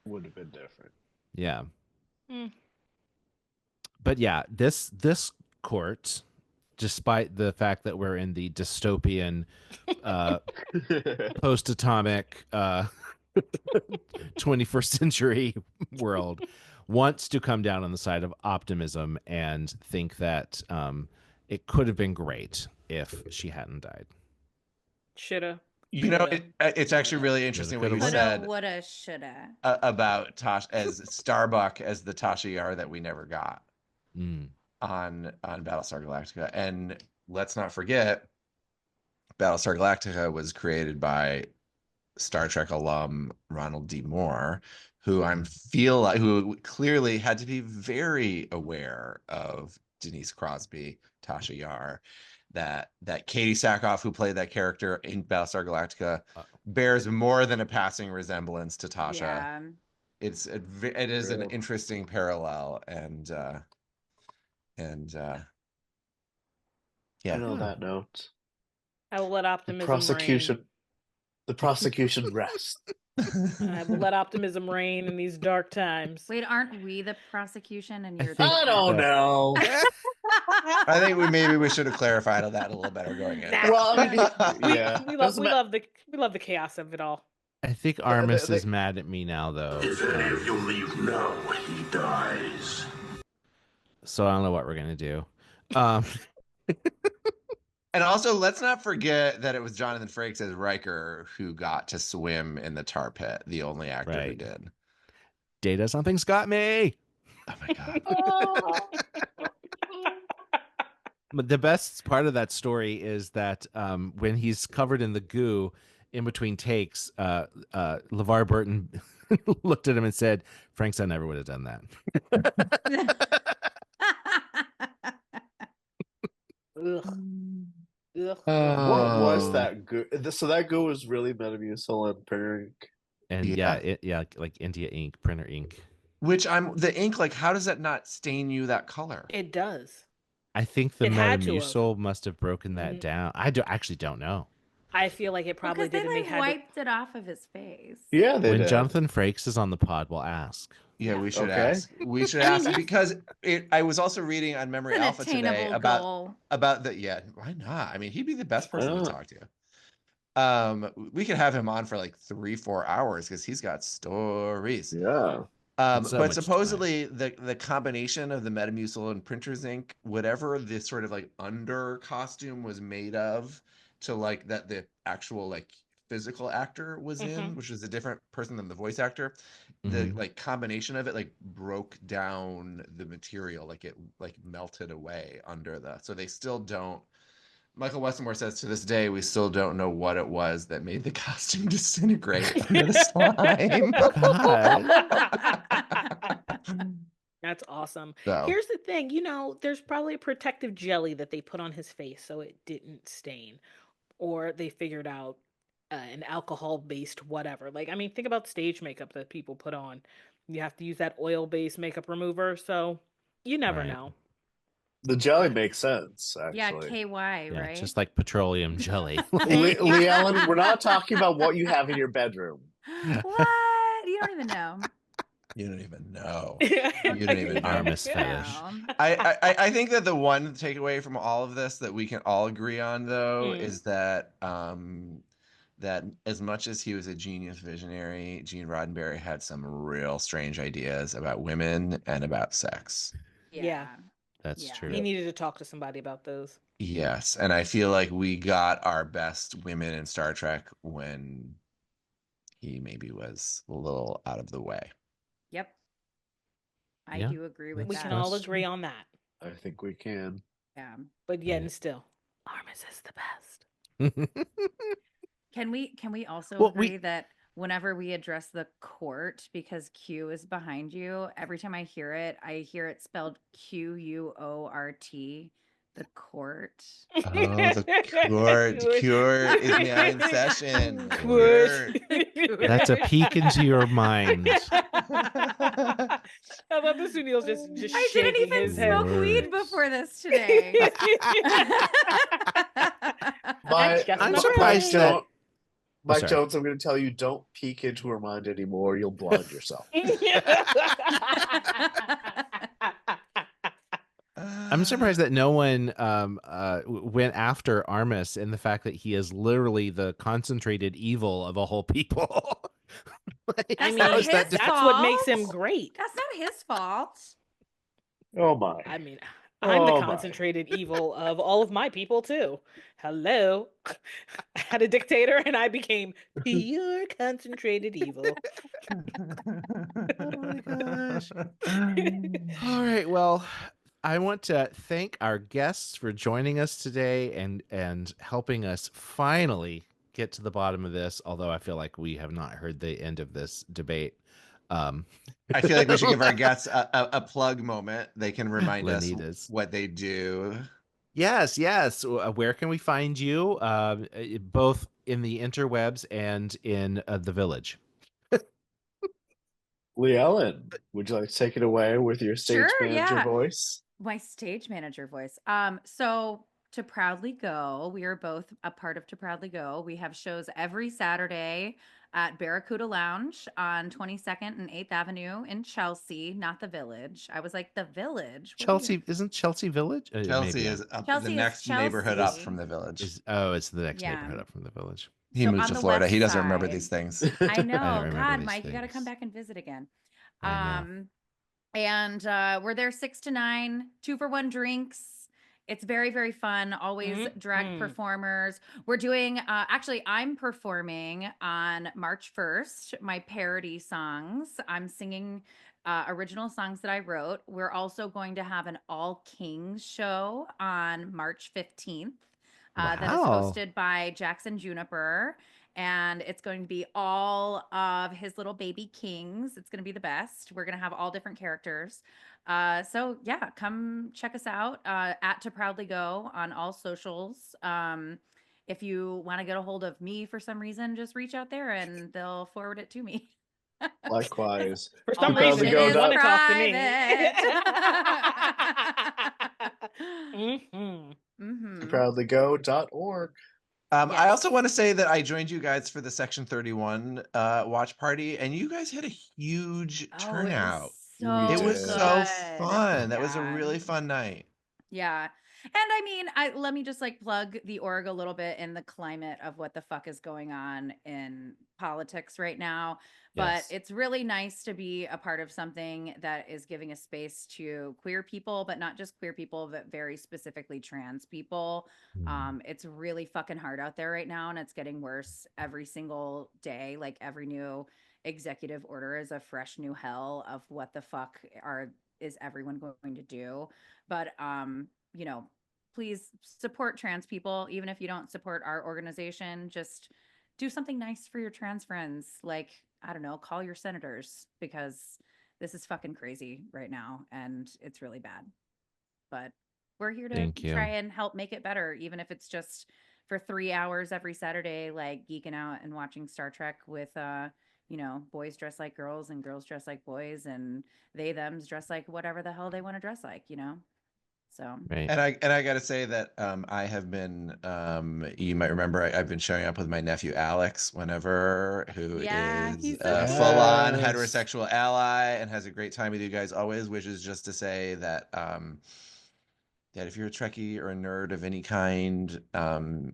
Would have been different. Yeah. But yeah, this court, despite the fact that we're in the dystopian post-atomic 21st century world, wants to come down on the side of optimism and think that it could have been great if she hadn't died. Shoulda. It's actually really interesting what you said woulda, shoulda about Tasha as Starbuck as the Tasha Yar that we never got on Battlestar Galactica. And let's not forget, Battlestar Galactica was created by Star Trek alum Ronald D. Moore, who who clearly had to be very aware of Denise Crosby, Tasha Yar. That Katie Sackhoff, who played that character in Battlestar Galactica, bears more than a passing resemblance to Tasha. Yeah. It is an interesting parallel, and yeah. And on that note, I will let optimism reign. The prosecution rests. I will let optimism reign in these dark times. Wait, aren't we the prosecution and you're I don't know. I think maybe we should have clarified that a little better going in. Well, I mean, yeah, we love the chaos of it all. I think Armus is mad at me now, though. If any of you leave now, he dies. So I don't know what we're gonna do. And also, let's not forget that it was Jonathan Frakes as Riker who got to swim in the tar pit, the only actor who did. Data, something's got me. Oh my god. But the best part of that story is that when he's covered in the goo in between takes, LeVar Burton looked at him and said, "Franks, I never would have done that." Ugh. What was that goo? So that goo was really Metamucil and printer ink. And like India ink, printer ink. Which the ink, like, how does that not stain you that color? It does. I think the Metamucil must have broken that down. I actually don't know. I feel like it probably did. Because they wiped it off of his face. Yeah, they did. Jonathan Frakes is on the pod, we'll ask. Yeah, we should ask. We should ask because I was also reading on Memory Alpha today about why not? I mean, he'd be the best person to talk to. We could have him on for like 3-4 hours because he's got stories. Yeah. So But much supposedly the combination of the Metamucil and Printer's Ink, whatever this sort of like under costume was made of, to like that the actual like physical actor was in, which is a different person than the voice actor. The Mhm. like combination of it like broke down the material, like it like melted away under the. So they still don't. Michael Westmore says to this day, we still don't know what it was that made the costume disintegrate under the slime. That's awesome. So. Here's the thing, there's probably a protective jelly that they put on his face so it didn't stain, or they figured out an alcohol-based whatever. Like, I mean, think about stage makeup that people put on. You have to use that oil-based makeup remover, so you never Right. know. The jelly makes sense, Yeah, actually. KY, Yeah, right? just like petroleum jelly. Leigh Ellen, we're not talking about what you have in your bedroom. What? You don't even know. You don't even know. You You don't even know. Armus fetish. I think that the one takeaway from all of this that we can all agree on, though, is that that as much as he was a genius visionary, Gene Roddenberry had some real strange ideas about women and about sex. Yeah. That's true. He needed to talk to somebody about those. Yes, and I feel like we got our best women in Star Trek when he maybe was a little out of the way. Yep. I Yeah, do agree with We that. can all agree on that. I think we can. Yeah. But yet Yeah. and still, Armus is the best. Can we also Well, agree that whenever we address the court, because Q is behind you, every time I hear it spelled QUORT, the court. Oh, the court. Cure is now in session. Court. That's a peek into your mind. I love the Sunil's just I didn't shaking even his head. smoke weed before this today. I'm surprised that Mike Jones, I'm going to tell you, don't peek into her mind anymore. You'll blind yourself. I'm surprised that no one went after Armus and the fact that he is literally the concentrated evil of a whole people. Like, I mean, that's what makes him great. That's not his fault. Oh my! I mean, I'm the concentrated evil of all of my people too. Hello, I had a dictator, and I became pure concentrated evil. Oh my gosh! All right, well, I want to thank our guests for joining us today and helping us finally get to the bottom of this, although I feel like we have not heard the end of this debate. I feel like we should give our guests a plug moment. They can remind Lanita's. us what they do. Yes. Where can we find you? Both in the interwebs and in the village. Leigh Ellen, would you like to take it away with your stage manager voice? My stage manager voice. So To Proudly Go, we are both a part of To Proudly Go. We have shows every Saturday at Barracuda Lounge on 22nd and 8th Avenue in Chelsea, not the Village. I was like, the Village? Chelsea, isn't Chelsea Village? Chelsea is up the next neighborhood up from the Village. It's the next neighborhood up from the Village. He moved to Florida. He doesn't remember these things. I know. God, Mike, you got to come back and visit again. And we're there 6 to 9, 2-for-1 drinks. It's very, very fun. Always drag performers. We're doing, actually, I'm performing on March 1st, my parody songs. I'm singing original songs that I wrote. We're also going to have an All Kings show on March 15th that is hosted by Jackson Juniper. And it's going to be all of his little baby kings. It's going to be the best. We're going to have all different characters. So yeah, come check us out at To Proudly Go on all socials. If you want to get a hold of me for some reason, just reach out there and they'll forward it to me. Likewise. For some reason, it is want to talk to me. Proudlygo.org. I also want to say that I joined you guys for the Section 31 watch party, and you guys had a huge turnout. It was so fun. That was a really fun night. Yeah. I mean, let me just like plug the org a little bit in the climate of what the fuck is going on in politics right now. But Yes. it's really nice to be a part of something that is giving a space to queer people, but not just queer people, but very specifically trans people. It's really fucking hard out there right now, and it's getting worse every single day. Like every new executive order is a fresh new hell of what the fuck is everyone going to do. But you know, please support trans people, even if you don't support our organization. Just do something nice for your trans friends. Like, I don't know, call your senators because this is fucking crazy right now and it's really bad. But we're here to Thank try you. and help make it better, even if it's just for 3 hours every Saturday, like geeking out and watching Star Trek with boys dress like girls and girls dress like boys and they thems dress like whatever the hell they want to dress like. So Right. And I got to say that I have been you might remember I've been showing up with my nephew Alex who yeah, is he's so a cute. full-on Yes. heterosexual ally and has a great time with you guys always, which is just to say that that if you're a Trekkie or a nerd of any kind,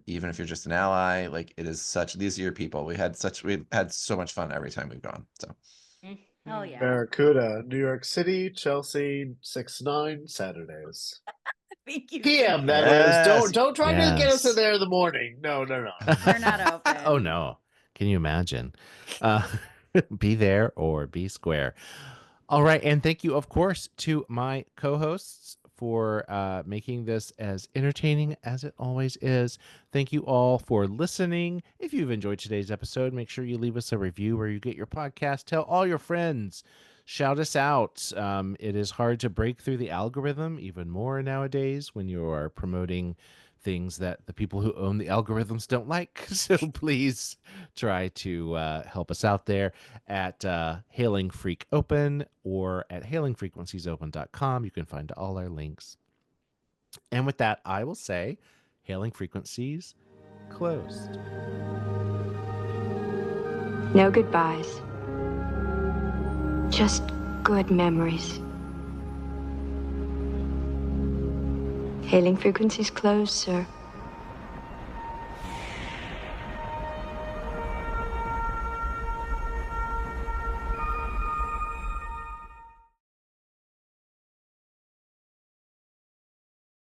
even if you're just an ally, like it is these are your people. We've had so much fun every time we've gone. So Hell Mhm. yeah. Barracuda, New York City, Chelsea, 6-9 Saturdays. Thank you so PM, much. that is. yes. Don't try to get us in Yes. there in the morning. No, no, no. They're not Oh open. no. Can you imagine? Uh, be there or be square. All right. And thank you, of course, to my co hosts for making this as entertaining as it always is. Thank you all for listening. If you've enjoyed today's episode, make sure you leave us a review where you get your podcast. Tell all your friends. Shout us out. It is hard to break through the algorithm even more nowadays when you are promoting things that the people who own the algorithms don't like. So please try to help us out there at Hailing Freak Open or at hailingfrequenciesopen.com. You can find all our links. And with that, I will say Hailing Frequencies closed. No goodbyes. Just good memories. Hailing frequencies closed, sir.